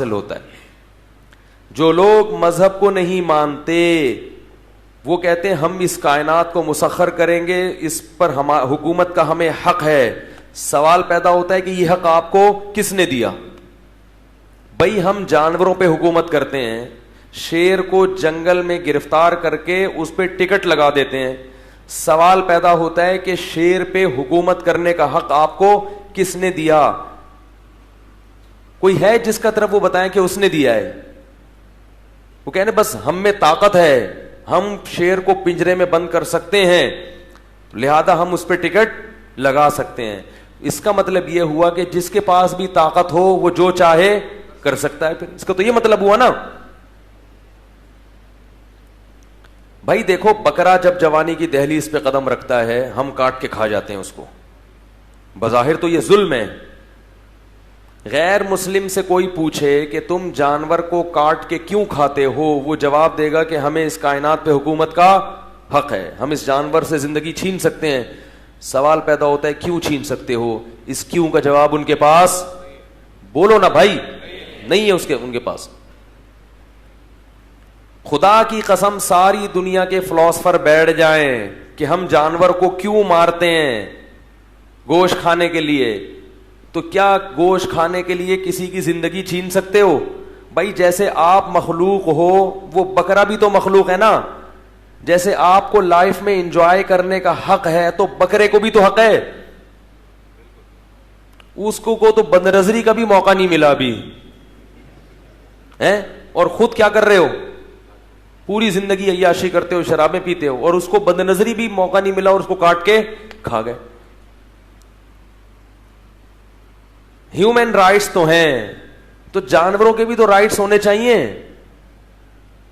ہوتا ہے. جو لوگ مذہب کو نہیں مانتے وہ کہتے ہیں ہم اس کائنات کو مسخر کریں گے, اس پر حکومت کا ہمیں حق ہے. سوال پیدا ہوتا ہے کہ یہ حق آپ کو کس نے دیا؟ بھائی ہم جانوروں پہ حکومت کرتے ہیں, شیر کو جنگل میں گرفتار کر کے اس پہ ٹکٹ لگا دیتے ہیں. سوال پیدا ہوتا ہے کہ شیر پہ حکومت کرنے کا حق آپ کو کس نے دیا؟ کوئی ہے جس کا طرف وہ بتائیں کہ اس نے دیا ہے؟ وہ کہنے بس ہم میں طاقت ہے, ہم شیر کو پنجرے میں بند کر سکتے ہیں, لہذا ہم اس پہ ٹکٹ لگا سکتے ہیں. اس کا مطلب یہ ہوا کہ جس کے پاس بھی طاقت ہو وہ جو چاہے کر سکتا ہے. پھر اس کا تو یہ مطلب ہوا نا. بھائی دیکھو, بکرا جب جوانی کی دہلیز پہ قدم رکھتا ہے ہم کاٹ کے کھا جاتے ہیں اس کو. بظاہر تو یہ ظلم ہے. غیر مسلم سے کوئی پوچھے کہ تم جانور کو کاٹ کے کیوں کھاتے ہو, وہ جواب دے گا کہ ہمیں اس کائنات پہ حکومت کا حق ہے, ہم اس جانور سے زندگی چھین سکتے ہیں. سوال پیدا ہوتا ہے کیوں چھین سکتے ہو؟ اس کیوں کا جواب ان کے پاس, بولو نا بھائی, نہیں ہے ان کے پاس. خدا کی قسم ساری دنیا کے فلاسفر بیٹھ جائیں کہ ہم جانور کو کیوں مارتے ہیں گوشت کھانے کے لیے, تو کیا گوشت کھانے کے لیے کسی کی زندگی چھین سکتے ہو؟ بھائی جیسے آپ مخلوق ہو وہ بکرا بھی تو مخلوق ہے نا. جیسے آپ کو لائف میں انجوائے کرنے کا حق ہے تو بکرے کو بھی تو حق ہے. اس کو تو بدنظری کا بھی موقع نہیں ملا ابھی ہے, اور خود کیا کر رہے ہو؟ پوری زندگی عیاشی کرتے ہو, شرابیں پیتے ہو, اور اس کو بدنظری بھی موقع نہیں ملا اور اس کو کاٹ کے کھا گئے. ہیومن رائٹس تو ہیں, تو جانوروں کے بھی تو رائٹس ہونے چاہیے.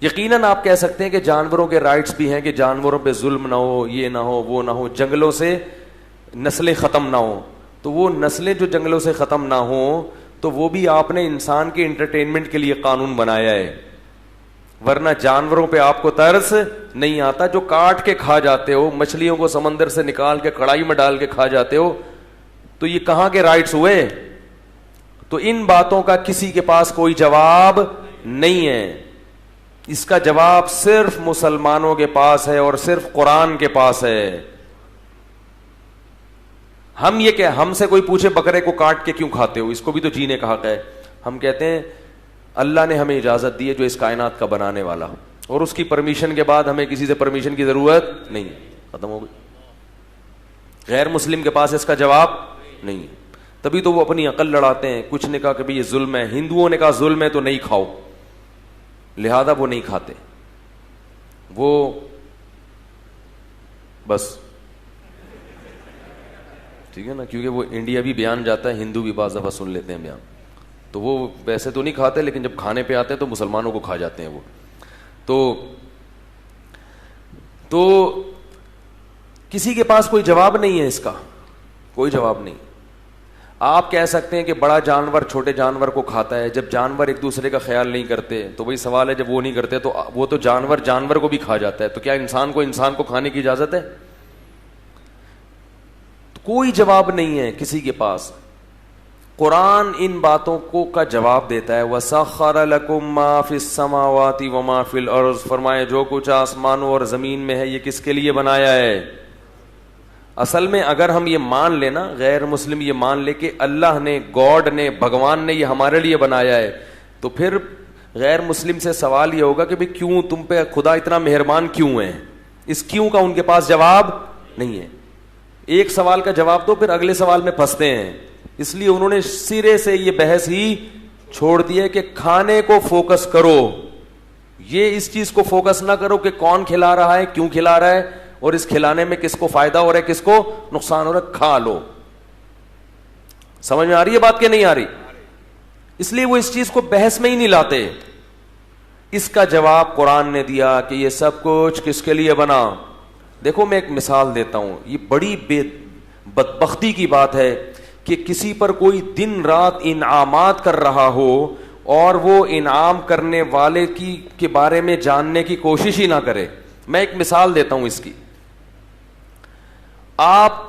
یقیناً آپ کہہ سکتے ہیں کہ جانوروں کے رائٹس بھی ہیں کہ جانوروں پہ ظلم نہ ہو, یہ نہ ہو, وہ نہ ہو, جنگلوں سے نسلیں ختم نہ ہو. تو وہ نسلیں جو جنگلوں سے ختم نہ ہوں تو وہ بھی آپ نے انسان کے انٹرٹینمنٹ کے لیے قانون بنایا ہے, ورنہ جانوروں پہ آپ کو ترس نہیں آتا. جو کاٹ کے کھا جاتے ہو, مچھلیوں کو سمندر سے نکال کے کڑائی میں ڈال کے کھا جاتے ہو, تو یہ کہاں کے رائٹس ہوئے؟ تو ان باتوں کا کسی کے پاس کوئی جواب نہیں ہے. اس کا جواب صرف مسلمانوں کے پاس ہے اور صرف قرآن کے پاس ہے. ہم یہ کہ ہم سے کوئی پوچھے بکرے کو کاٹ کے کیوں کھاتے ہو, اس کو بھی تو جینے کا حق ہے. ہم کہتے ہیں اللہ نے ہمیں اجازت دی ہے جو اس کائنات کا بنانے والا, اور اس کی پرمیشن کے بعد ہمیں کسی سے پرمیشن کی ضرورت نہیں. ختم ہو گئی. غیر مسلم کے پاس اس کا جواب نہیں ہے, تبھی تو وہ اپنی عقل لڑاتے ہیں. کچھ نے کہا کہ یہ ظلم ہے, ہندوؤں نے کہا ظلم ہے تو نہیں کھاؤ, لہذا وہ نہیں کھاتے. وہ بس ٹھیک ہے نا, کیونکہ وہ انڈیا بھی بیان جاتا ہے, ہندو بھی بعض دفعہ سن لیتے ہیں بیان, تو وہ ویسے تو نہیں کھاتے لیکن جب کھانے پہ آتے ہیں تو مسلمانوں کو کھا جاتے ہیں وہ. تو کسی کے پاس کوئی جواب نہیں ہے, اس کا کوئی جواب نہیں. آپ کہہ سکتے ہیں کہ بڑا جانور چھوٹے جانور کو کھاتا ہے. جب جانور ایک دوسرے کا خیال نہیں کرتے تو وہی سوال ہے, جب وہ نہیں کرتے تو وہ تو جانور جانور کو بھی کھا جاتا ہے, تو کیا انسان کو کھانے کی اجازت ہے؟ تو کوئی جواب نہیں ہے کسی کے پاس. قرآن ان باتوں کو کا جواب دیتا ہے. وَسَخَّرَ لَكُم مَّا فِي السَّمَاوَاتِ وَمَا فِي الْأَرْضِ, فرمائے جو کچھ آسمانوں اور زمین میں ہے یہ کس کے لیے بنایا ہے. اصل میں اگر ہم یہ مان لیں نا, غیر مسلم یہ مان لے کہ اللہ نے, گاڈ نے, بھگوان نے یہ ہمارے لیے بنایا ہے, تو پھر غیر مسلم سے سوال یہ ہوگا کہ بھئی کیوں تم پہ خدا اتنا مہربان کیوں ہے. اس کیوں کا ان کے پاس جواب نہیں ہے. ایک سوال کا جواب دو پھر اگلے سوال میں پھنستے ہیں. اس لیے انہوں نے سرے سے یہ بحث ہی چھوڑ دی ہے کہ کھانے کو فوکس کرو, یہ اس چیز کو فوکس نہ کرو کہ کون کھلا رہا ہے, کیوں کھلا رہا ہے, اور اس کھلانے میں کس کو فائدہ ہو رہا ہے, کس کو نقصان ہو رہا ہے. کھا لو. سمجھ میں آ رہی ہے بات کہ نہیں آ رہی؟ اس لیے وہ اس چیز کو بحث میں ہی نہیں لاتے. اس کا جواب قرآن نے دیا کہ یہ سب کچھ کس کے لیے بنا. دیکھو میں ایک مثال دیتا ہوں, یہ بڑی بدبختی کی بات ہے کہ کسی پر کوئی دن رات انعامات کر رہا ہو اور وہ انعام کرنے والے کے بارے میں جاننے کی کوشش ہی نہ کرے. میں ایک مثال دیتا ہوں اس کی. آپ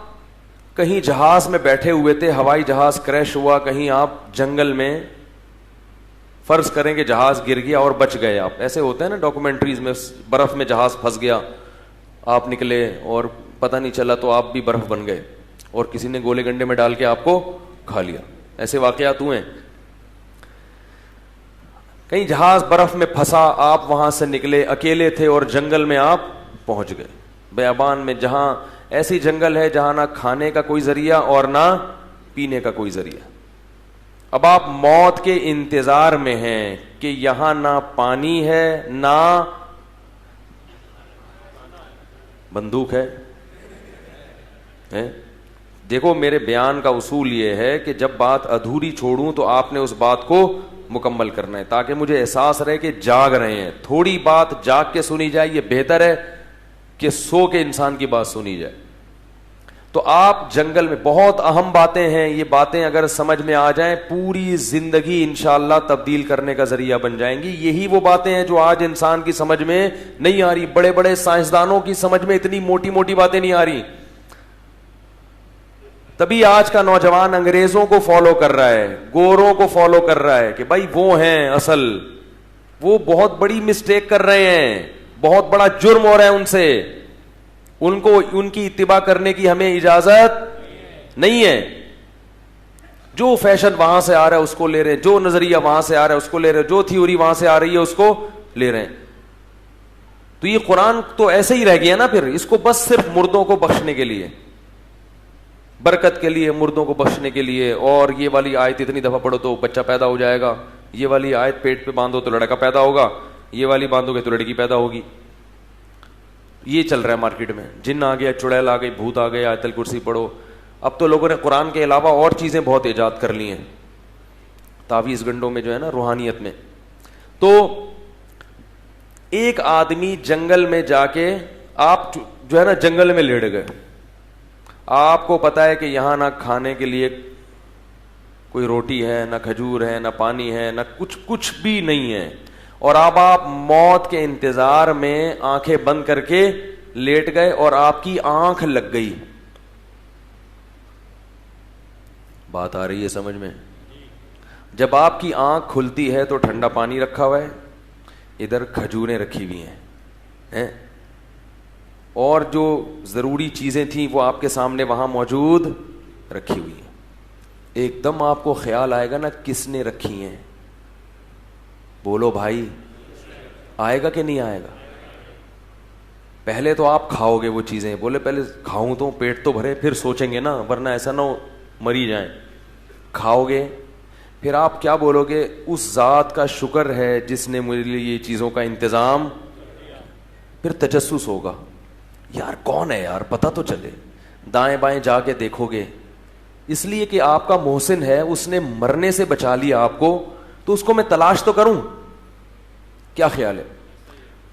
کہیں جہاز میں بیٹھے ہوئے تھے, ہوائی جہاز کریش ہوا کہیں آپ جنگل میں, فرض کریں کہ جہاز گر گیا اور بچ گئے آپ, ایسے ہوتے ہیں نا ڈاکومنٹریز میں, برف میں جہاز پھنس گیا, آپ نکلے اور پتہ نہیں چلا تو آپ بھی برف بن گئے اور کسی نے گولے گنڈے میں ڈال کے آپ کو کھا لیا. ایسے واقعات ہوئے. کہیں جہاز برف میں پھنسا, آپ وہاں سے نکلے, اکیلے تھے اور جنگل میں آپ پہنچ گئے, بیابان میں, جہاں ایسی جنگل ہے جہاں نہ کھانے کا کوئی ذریعہ اور نہ پینے کا کوئی ذریعہ. اب آپ موت کے انتظار میں ہیں کہ یہاں نہ پانی ہے نہ بندوق ہے. دیکھو میرے بیان کا اصول یہ ہے کہ جب بات ادھوری چھوڑوں تو آپ نے اس بات کو مکمل کرنا ہے, تاکہ مجھے احساس رہے کہ جاگ رہے ہیں. تھوڑی بات جاگ کے سنی جائے یہ بہتر ہے کہ سو کے انسان کی بات سنی جائے. تو آپ جنگل میں, بہت اہم باتیں ہیں یہ, باتیں اگر سمجھ میں آ جائیں پوری زندگی انشاءاللہ تبدیل کرنے کا ذریعہ بن جائیں گی. یہی وہ باتیں ہیں جو آج انسان کی سمجھ میں نہیں آ رہی. بڑے بڑے سائنسدانوں کی سمجھ میں اتنی موٹی موٹی باتیں نہیں آ رہی. تبھی آج کا نوجوان انگریزوں کو فالو کر رہا ہے, گوروں کو فالو کر رہا ہے کہ بھائی وہ ہیں اصل, وہ بہت بڑی مسٹیک کر رہے ہیں, بہت بڑا جرم ہو رہا ہے ان سے, ان کو ان کی اتباع کرنے کی ہمیں اجازت نہیں ہے. جو فیشن وہاں سے آ رہا ہے اس کو لے رہے ہیں, جو نظریہ وہاں سے آ رہا ہے اس کو لے رہے ہیں, جو تھیوری وہاں سے آ رہی ہے اس کو لے رہے ہیں. تو یہ قرآن تو ایسے ہی رہ گیا نا پھر, اس کو بس صرف مردوں کو بخشنے کے لیے, برکت کے لیے, مردوں کو بخشنے کے لیے. اور یہ والی آیت اتنی دفعہ پڑھو تو بچہ پیدا ہو جائے گا, یہ والی آیت پیٹ پہ باندھو تو لڑکا پیدا ہوگا, یہ والی باندھو گے تو لڑکی پیدا ہوگی. یہ چل رہا ہے مارکیٹ میں. جن آ گیا, چڑیل آ گئی, بھوت آ گئے, آیت الکرسی پڑھو. اب تو لوگوں نے قرآن کے علاوہ اور چیزیں بہت ایجاد کر لی ہیں تعویذ گنڈوں میں جو ہے نا, روحانیت میں. تو ایک آدمی جنگل میں جا کے, آپ جو ہے نا جنگل میں لیٹ گئے, آپ کو پتا ہے کہ یہاں نہ کھانے کے لیے کوئی روٹی ہے, نہ کھجور ہے, نہ پانی ہے, نہ کچھ بھی نہیں ہے, اور اب آپ موت کے انتظار میں آنکھیں بند کر کے لیٹ گئے اور آپ کی آنکھ لگ گئی. بات آ رہی ہے سمجھ میں؟ جب آپ کی آنکھ کھلتی ہے تو ٹھنڈا پانی رکھا ہوا ہے, ادھر کھجوریں رکھی ہوئی ہیں, اور جو ضروری چیزیں تھیں وہ آپ کے سامنے وہاں موجود رکھی ہوئی ہیں. ایک دم آپ کو خیال آئے گا نا کس نے رکھی ہیں, بولو بھائی, آئے گا کہ نہیں آئے گا؟ پہلے تو آپ کھاؤ گے وہ چیزیں, بولے پہلے کھاؤں تو پیٹ تو بھرے, پھر سوچیں گے نا, ورنہ ایسا نہ ہو مری جائیں. کھاؤ گے, پھر آپ کیا بولو گے, اس ذات کا شکر ہے جس نے مجھے لیے یہ چیزوں کا انتظام. پھر تجسس ہوگا, یار کون ہے یار, پتہ تو چلے. دائیں بائیں جا کے دیکھو گے, اس لیے کہ آپ کا محسن ہے, اس نے مرنے سے بچا لیا آپ کو, تو اس کو میں تلاش تو کروں. کیا خیال ہے؟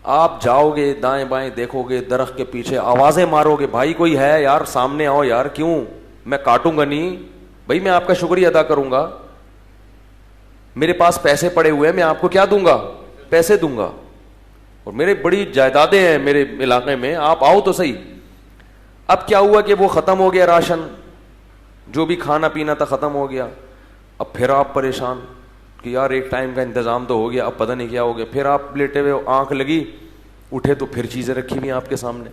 آپ جاؤ گے, دائیں بائیں دیکھو گے, درخت کے پیچھے آوازیں مارو گے, بھائی کوئی ہے یار, سامنے آؤ یار. کیوں؟ میں کاٹوں گا نہیں بھائی, میں آپ کا شکریہ ادا کروں گا. میرے پاس پیسے پڑے ہوئے ہیں, میں آپ کو کیا دوں گا؟ پیسے دوں گا, اور میرے بڑی جائیدادیں ہیں میرے علاقے میں, آپ آؤ تو صحیح. اب کیا ہوا کہ وہ ختم ہو گیا راشن, جو بھی کھانا پینا تھا ختم ہو گیا. اب پھر آپ پریشان کہ یار ایک ٹائم کا انتظام تو ہو گیا, اب پتہ نہیں کیا ہو گیا. پھر آپ لیٹے ہوئے, آنکھ لگی, اٹھے تو پھر چیزیں رکھی ہوئی آپ کے سامنے.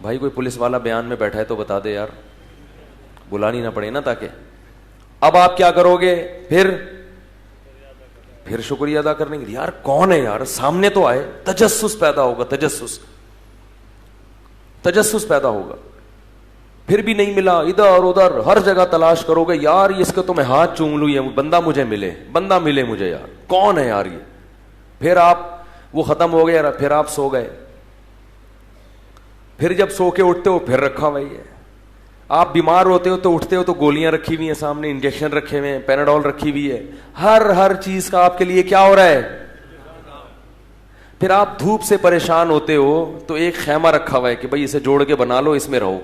بھائی کوئی پولیس والا بیان میں بیٹھا ہے تو بتا دے یار, بلانی نہ پڑے نا تاکہ. اب آپ کیا کرو گے؟ پھر شکریہ ادا کرنے کے لیے, یار کون ہے یار, سامنے تو آئے. تجسس پیدا ہوگا, تجسس پیدا ہوگا. پھر بھی نہیں ملا, ادھر ادھر ہر جگہ تلاش کرو گے, یار اس کے تو میں ہاتھ چوم لوں, یہ بندہ مجھے ملے, بندہ ملے مجھے, یار کون ہے یار یہ. پھر آپ وہ ختم ہو گیا, پھر آپ سو گئے. پھر جب سو کے اٹھتے ہو پھر رکھا ہوا ہی ہے. آپ بیمار ہوتے ہو تو اٹھتے ہو تو گولیاں رکھی ہوئی ہیں سامنے, انجیکشن رکھے ہوئے ہیں, پیناڈول رکھی ہوئی ہے, ہر چیز کا آپ کے لیے کیا ہو رہا ہے. پھر آپ دھوپ سے پریشان ہوتے ہو تو ایک خیمہ رکھا ہوا ہے کہ بھائی اسے جوڑ کے بنا لو, اس میں رہو.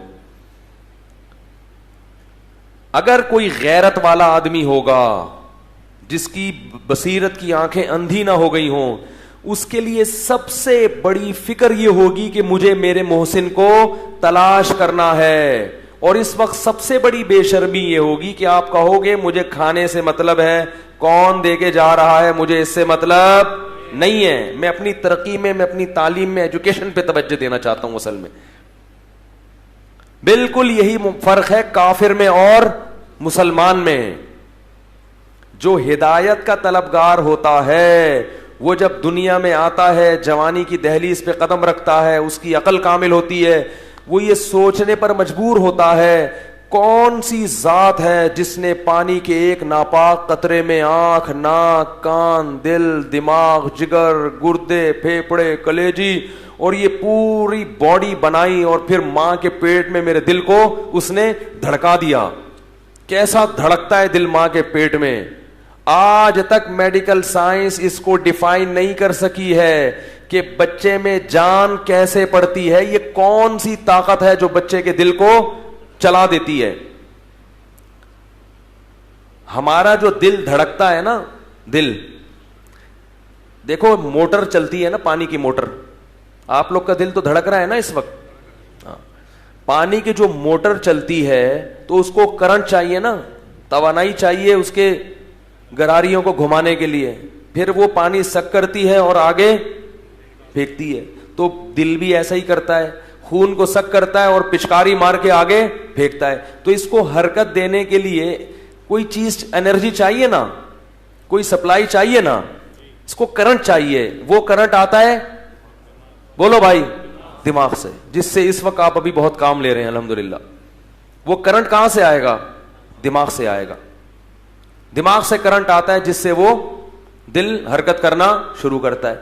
اگر کوئی غیرت والا آدمی ہوگا جس کی بصیرت کی آنکھیں اندھی نہ ہو گئی ہوں, اس کے لیے سب سے بڑی فکر یہ ہوگی کہ مجھے میرے محسن کو تلاش کرنا ہے, اور اس وقت سب سے بڑی بے شرمی یہ ہوگی کہ آپ کہو گے مجھے کھانے سے مطلب ہے, کون دے کے جا رہا ہے مجھے اس سے مطلب نہیں ہے, میں اپنی ترقی میں اپنی تعلیم میں, ایجوکیشن پہ توجہ دینا چاہتا ہوں. اصل میں بالکل یہی فرق ہے کافر میں اور مسلمان میں. جو ہدایت کا طلبگار ہوتا ہے وہ جب دنیا میں آتا ہے, جوانی کی دہلیز پہ قدم رکھتا ہے, اس کی عقل کامل ہوتی ہے, وہ یہ سوچنے پر مجبور ہوتا ہے کون سی ذات ہے جس نے پانی کے ایک ناپاک قطرے میں آنکھ, ناک, کان, دل, دماغ, جگر, گردے, پھیپھڑے, کلیجی اور یہ پوری باڈی بنائی, اور پھر ماں کے پیٹ میں میرے دل کو اس نے دھڑکا دیا. کیسا دھڑکتا ہے دل ماں کے پیٹ میں, آج تک میڈیکل سائنس اس کو ڈیفائن نہیں کر سکی ہے کہ بچے میں جان کیسے پڑتی ہے, یہ کون سی طاقت ہے جو بچے کے دل کو چلا دیتی ہے. ہمارا جو دل دھڑکتا ہے نا, دل دیکھو موٹر چلتی ہے نا, پانی کی موٹر, آپ لوگ کا دل تو دھڑک رہا ہے نا اس وقت. پانی کی جو موٹر چلتی ہے تو اس کو کرنٹ چاہیے نا, توانائی چاہیے اس کے گراریوں کو گھمانے کے لیے, پھر وہ پانی سک کرتی ہے اور آگے پھینکتی ہے. تو دل بھی ایسا ہی کرتا ہے, خون کو سک کرتا ہے اور پچکاری مار کے آگے پھینکتا ہے. تو اس کو حرکت دینے کے لیے کوئی چیز, انرجی چاہیے نا, کوئی سپلائی چاہیے نا, اس کو کرنٹ چاہیے. وہ کرنٹ آتا ہے, بولو بھائی, دماغ سے, جس سے اس وقت آپ ابھی بہت کام لے رہے ہیں الحمدللہ. وہ کرنٹ کہاں سے آئے گا؟ دماغ سے آئے گا. دماغ سے کرنٹ آتا ہے جس سے وہ دل حرکت کرنا شروع کرتا ہے.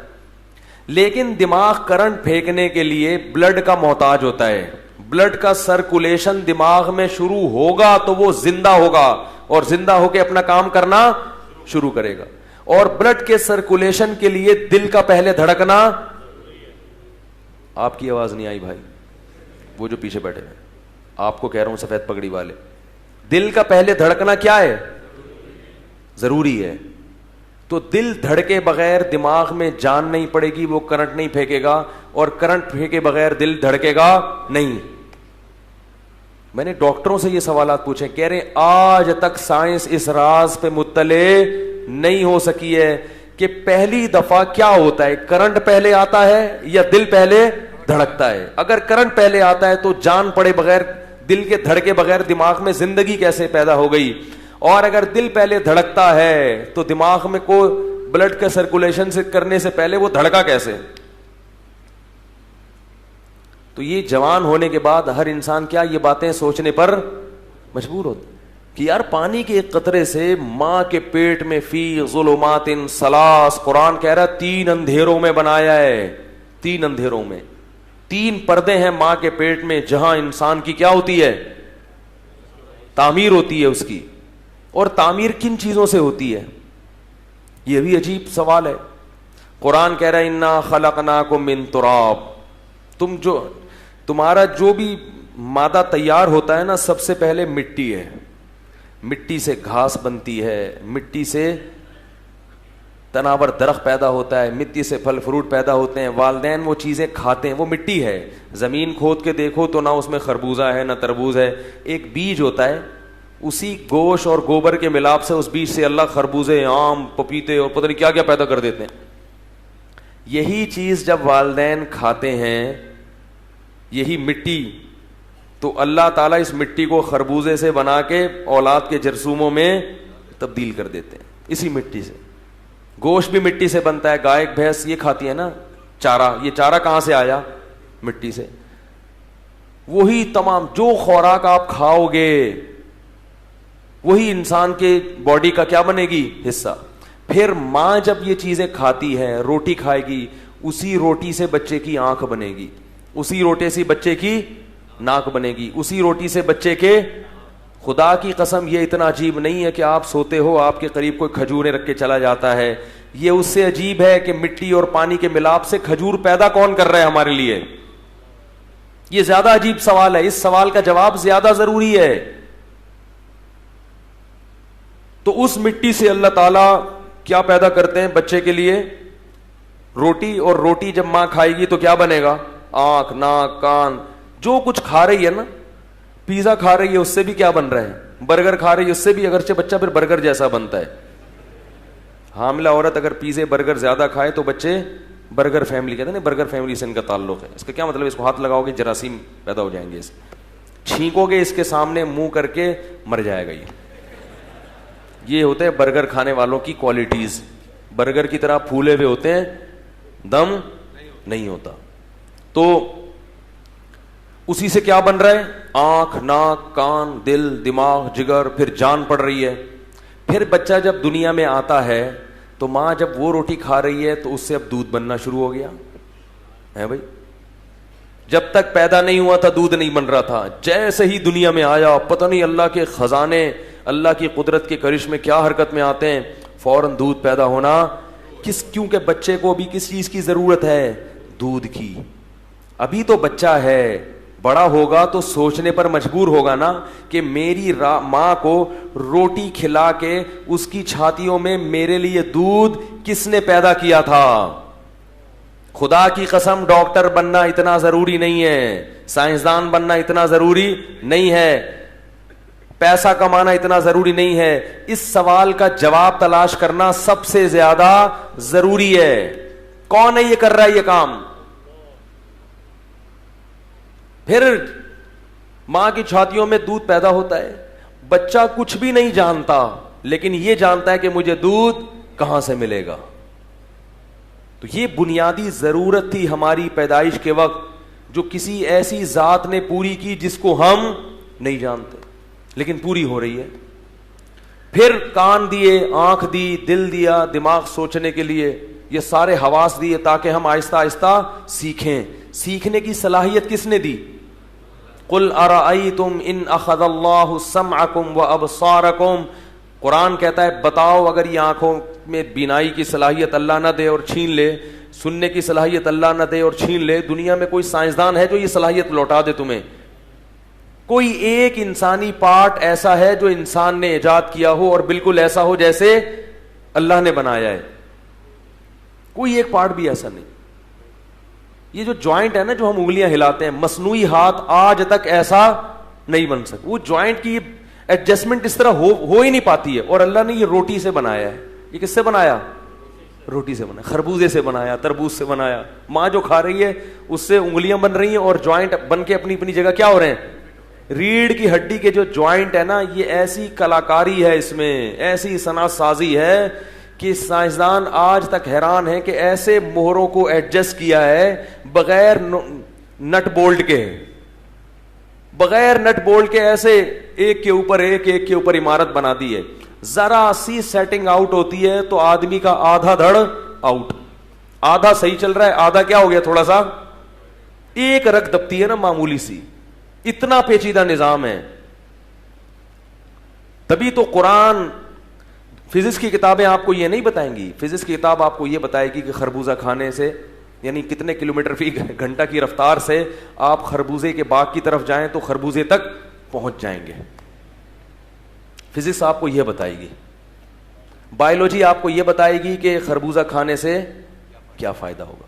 لیکن دماغ کرنٹ پھینکنے کے لیے بلڈ کا محتاج ہوتا ہے. بلڈ کا سرکولیشن دماغ میں شروع ہوگا تو وہ زندہ ہوگا, اور زندہ ہو کے اپنا کام کرنا شروع کرے گا. اور بلڈ کے سرکولیشن کے لیے دل کا پہلے دھڑکنا, آپ کی آواز نہیں آئی بھائی, وہ جو پیچھے بیٹھے ہیں, آپ کو کہہ رہا ہوں سفید پگڑی والے, دل کا پہلے دھڑکنا کیا ہے؟ ضروری ہے. تو دل دھڑکے بغیر دماغ میں جان نہیں پڑے گی, وہ کرنٹ نہیں پھینکے گا, اور کرنٹ پھینکے بغیر دل دھڑکے گا نہیں. میں نے ڈاکٹروں سے یہ سوالات پوچھے, کہہ رہے آج تک سائنس اس راز پہ مطلع نہیں ہو سکی ہے کہ پہلی دفعہ کیا ہوتا ہے, کرنٹ پہلے آتا ہے یا دل پہلے دھڑکتا ہے. اگر کرنٹ پہلے آتا ہے تو جان پڑے بغیر, دل کے دھڑکے بغیر دماغ میں زندگی کیسے پیدا ہو گئی؟ اور اگر دل پہلے دھڑکتا ہے تو دماغ میں کو بلڈ کا سرکولیشن سے کرنے سے پہلے وہ دھڑکا کیسے؟ تو یہ جوان ہونے کے بعد ہر انسان کیا یہ باتیں سوچنے پر مجبور ہوتا کہ یار پانی کے ایک قطرے سے ماں کے پیٹ میں فی ظلمات ثلاث, قرآن کہہ رہا 3 اندھیروں میں بنایا ہے. 3 اندھیروں میں, 3 پردے ہیں ماں کے پیٹ میں جہاں انسان کی کیا ہوتی ہے؟ تعمیر ہوتی ہے اس کی. اور تعمیر کن چیزوں سے ہوتی ہے؟ یہ بھی عجیب سوال ہے. قرآن کہہ رہا ہے انا خلقناکم من تراب, تمہارا جو بھی مادہ تیار ہوتا ہے نا, سب سے پہلے مٹی ہے. مٹی سے گھاس بنتی ہے, مٹی سے تناور درخت پیدا ہوتا ہے, مٹی سے پھل فروٹ پیدا ہوتے ہیں, والدین وہ چیزیں کھاتے ہیں, وہ مٹی ہے. زمین کھود کے دیکھو تو نہ اس میں خربوزہ ہے نہ تربوز ہے, ایک بیج ہوتا ہے, اسی گوشت اور گوبر کے ملاپ سے اس بیج سے اللہ خربوزے, آم, پپیتے اور پتہ نہیں کیا کیا پیدا کر دیتے ہیں. یہی چیز جب والدین کھاتے ہیں, یہی مٹی, تو اللہ تعالیٰ اس مٹی کو خربوزے سے بنا کے اولاد کے جرثوموں میں تبدیل کر دیتے ہیں. اسی مٹی سے گوشت بھی مٹی سے بنتا ہے. گائے بھینس یہ کھاتی ہے نا چارہ, یہ چارہ کہاں سے آیا؟ مٹی سے. وہی تمام جو خوراک آپ کھاؤ گے وہی انسان کے باڈی کا کیا بنے گی؟ حصہ. پھر ماں جب یہ چیزیں کھاتی ہے, روٹی کھائے گی, اسی روٹی سے بچے کی آنکھ بنے گی, اسی روٹی سے بچے کی ناک بنے گی, اسی روٹی سے بچے کے, خدا کی قسم یہ اتنا عجیب نہیں ہے کہ آپ سوتے ہو آپ کے قریب کوئی کھجوریں رکھ کے چلا جاتا ہے. یہ اس سے عجیب ہے کہ مٹی اور پانی کے ملاپ سے کھجور پیدا کون کر رہا ہے ہمارے لیے؟ یہ زیادہ عجیب سوال ہے, اس سوال کا جواب زیادہ ضروری ہے. تو اس مٹی سے اللہ تعالیٰ کیا پیدا کرتے ہیں بچے کے لیے؟ روٹی. اور روٹی جب ماں کھائے گی تو کیا بنے گا؟ آنکھ, ناک, کان, جو کچھ کھا رہی ہے نا. پیزا کھا رہی ہے اس سے بھی کیا بن رہا ہے, برگر کھا رہی ہے اس سے بھی, اگرچہ بچہ پھر برگر جیسا بنتا ہے. حاملہ عورت اگر پیزے برگر زیادہ کھائے تو بچے برگر فیملی کہتے ہیں نا, برگر فیملی سے ان کا تعلق ہے. اس کا کیا مطلب, اس کو ہاتھ لگاؤ گے جراثیم پیدا ہو جائیں گے, اس چھینکو گے اس کے سامنے منہ کر کے مر جائے گا. یہ ہوتے ہیں برگر کھانے والوں کی کوالٹیز. برگر کی طرح پھولے ہوئے ہوتے ہیں, دم نہیں ہوتا. تو اسی سے کیا بن رہا ہے, آنکھ, ناک, کان, دل, دماغ, جگر, پھر جان پڑ رہی ہے. پھر بچہ جب دنیا میں آتا ہے تو ماں جب وہ روٹی کھا رہی ہے تو اس سے اب دودھ بننا شروع ہو گیا ہے بھائی. جب تک پیدا نہیں ہوا تھا دودھ نہیں بن رہا تھا, جیسے ہی دنیا میں آیا پتہ نہیں اللہ کے خزانے, اللہ کی قدرت کے کرشمے کیا حرکت میں آتے ہیں, فوراً دودھ پیدا ہونا. کیونکہ بچے کو ابھی کس چیز کی ضرورت ہے, دودھ کی. ابھی تو بچہ ہے, بڑا ہوگا تو سوچنے پر مجبور ہوگا نا کہ میری ماں کو روٹی کھلا کے اس کی چھاتیوں میں میرے لیے دودھ کس نے پیدا کیا تھا. خدا کی قسم ڈاکٹر بننا اتنا ضروری نہیں ہے, سائنسدان بننا اتنا ضروری نہیں ہے, پیسہ کمانا اتنا ضروری نہیں ہے. اس سوال کا جواب تلاش کرنا سب سے زیادہ ضروری ہے. کون ہے یہ کر رہا ہے یہ کام؟ پھر ماں کی چھاتیوں میں دودھ پیدا ہوتا ہے, بچہ کچھ بھی نہیں جانتا لیکن یہ جانتا ہے کہ مجھے دودھ کہاں سے ملے گا. تو یہ بنیادی ضرورت تھی ہماری پیدائش کے وقت, جو کسی ایسی ذات نے پوری کی جس کو ہم نہیں جانتے, لیکن پوری ہو رہی ہے. پھر کان دیے, آنکھ دی, دل دیا, دماغ سوچنے کے لیے, یہ سارے حواس دیے تاکہ ہم آہستہ آہستہ سیکھیں. سیکھنے کی صلاحیت کس نے دی؟ قل ارأیتم ان اخذ اللہ سمعکم وابصارکم. قرآن کہتا ہے بتاؤ اگر یہ آنکھوں میں بینائی کی صلاحیت اللہ نہ دے اور چھین لے, سننے کی صلاحیت اللہ نہ دے اور چھین لے, دنیا میں کوئی سائنسدان ہے جو یہ صلاحیت لوٹا دے تمہیں؟ کوئی ایک انسانی پارٹ ایسا ہے جو انسان نے ایجاد کیا ہو اور بالکل ایسا ہو جیسے اللہ نے بنایا ہے؟ کوئی ایک پارٹ بھی ایسا نہیں. یہ جو جوائنٹ ہے نا جو ہم انگلیاں ہلاتے ہیں, مصنوعی ہاتھ آج تک ایسا نہیں بن سکتا. وہ جوائنٹ کی ایڈجسٹمنٹ اس طرح ہو ہی نہیں پاتی ہے. اور اللہ نے یہ روٹی سے بنایا ہے. یہ کس سے بنایا؟ روٹی سے بنایا, خربوزے سے بنایا, تربوز سے بنایا. ماں جو کھا رہی ہے اس سے انگلیاں بن رہی ہیں اور جوائنٹ بن کے اپنی اپنی جگہ کیا ہو رہے ہیں. ریڑھ کی ہڈی کے جو جوائنٹ ہے نا, یہ ایسی کلاکاری ہے اس میں, ایسی صنعت سازی ہے کہ سائنسدان آج تک حیران ہے کہ ایسے مہروں کو ایڈجسٹ کیا ہے بغیر نٹ بولٹ کے, بغیر نٹ بولٹ کے ایسے ایک کے اوپر ایک, ایک کے اوپر عمارت بنا دی ہے. ذرا سی سیٹنگ آؤٹ ہوتی ہے تو آدمی کا آدھا دھڑ آؤٹ, آدھا صحیح چل رہا ہے, آدھا کیا ہو گیا تھوڑا سا ایک رگ دبتی ہے نا معمولی سی. اتنا پیچیدہ نظام ہے. تبھی تو قرآن, فزکس کی کتابیں آپ کو یہ نہیں بتائیں گی. فزکس کی کتاب آپ کو یہ بتائے گی کہ خربوزہ کھانے سے یعنی کتنے کلومیٹر فی گھنٹہ کی رفتار سے آپ خربوزے کے باغ کی طرف جائیں تو خربوزے تک پہنچ جائیں گے. فزکس آپ کو یہ بتائے گی. بایولوجی آپ کو یہ بتائے گی کہ خربوزہ کھانے سے کیا فائدہ ہوگا.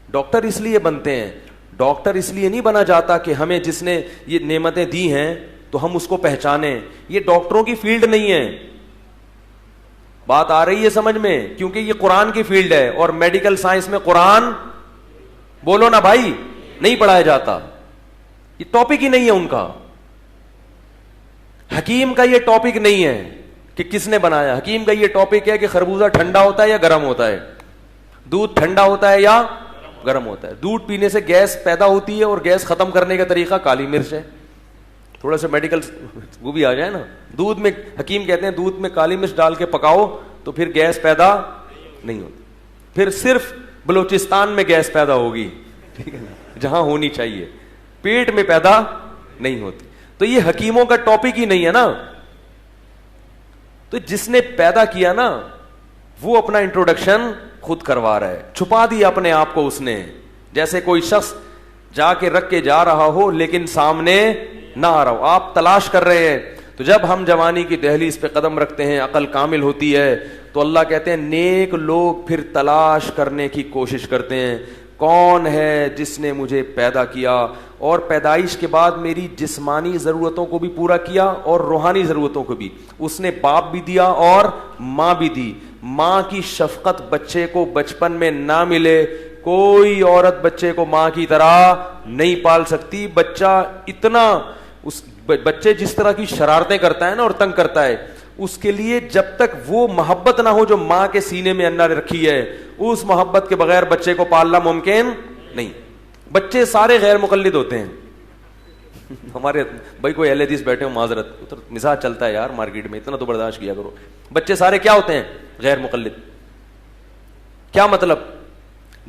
ڈاکٹر اس لیے بنتے ہیں, ڈاکٹر اس لیے نہیں بنا جاتا کہ ہمیں جس نے یہ نعمتیں دی ہیں تو ہم اس کو پہچانیں. یہ ڈاکٹروں کی فیلڈ نہیں ہے. بات آ رہی ہے سمجھ میں؟ کیونکہ یہ قرآن کی فیلڈ ہے اور میڈیکل سائنس میں قرآن, بولو نا بھائی, نہیں پڑھایا جاتا. یہ ٹاپک ہی نہیں ہے ان کا. حکیم کا یہ ٹاپک نہیں ہے کہ کس نے بنایا. حکیم کا یہ ٹاپک ہے کہ خربوزہ ٹھنڈا ہوتا ہے یا گرم ہوتا ہے, دودھ ٹھنڈا ہوتا ہے یا گرم ہوتا ہے. دودھ پینے سے گیس پیدا ہوتی ہے اور گیس ختم کرنے کا طریقہ کالی مرچ ہے. تھوڑا سا میڈیکل وہ بھی آ جائے نا. دودھ میں, حکیم کہتے ہیں دودھ میں کالی مرچ ڈال کے پکاؤ تو پھر گیس پیدا نہیں ہوتی. پھر صرف بلوچستان میں گیس پیدا ہوگی, ٹھیک ہے نا, جہاں ہونی چاہیے, پیٹ میں پیدا نہیں ہوتی. تو یہ حکیموں کا ٹاپک ہی نہیں ہے نا. تو جس نے پیدا کیا نا وہ اپنا انٹروڈکشن خود کروا رہا ہے. چھپا دیا اپنے آپ کو اس نے, جیسے کوئی شخص جا کے رکھ کے جا رہا ہو لیکن سامنے نہ آ رہا ہو. آپ تلاش کر رہے ہیں. تو جب ہم جوانی کی دہلیز پہ قدم رکھتے ہیں, عقل کامل ہوتی ہے, تو اللہ کہتے ہیں نیک لوگ پھر تلاش کرنے کی کوشش کرتے ہیں کون ہے جس نے مجھے پیدا کیا اور پیدائش کے بعد میری جسمانی ضرورتوں کو بھی پورا کیا اور روحانی ضرورتوں کو بھی. اس نے باپ بھی دیا اور ماں بھی دی. ماں کی شفقت بچے کو بچپن میں نہ ملے, کوئی عورت بچے کو ماں کی طرح نہیں پال سکتی. بچہ اتنا بچے جس طرح کی شرارتیں کرتا ہے نا اور تنگ کرتا ہے, اس کے لیے جب تک وہ محبت نہ ہو جو ماں کے سینے میں اندر رکھی ہے, اس محبت کے بغیر بچے کو پالنا ممکن نہیں. بچے سارے غیر مقلد ہوتے ہیں. ہمارے بھائی کوئی اہل حدیث بیٹھے ہو معذرت, مزاج چلتا ہے یار مارکیٹ میں, اتنا تو برداشت کیا کرو. بچے سارے کیا ہوتے ہیں؟ غیر مقلد. کیا مطلب؟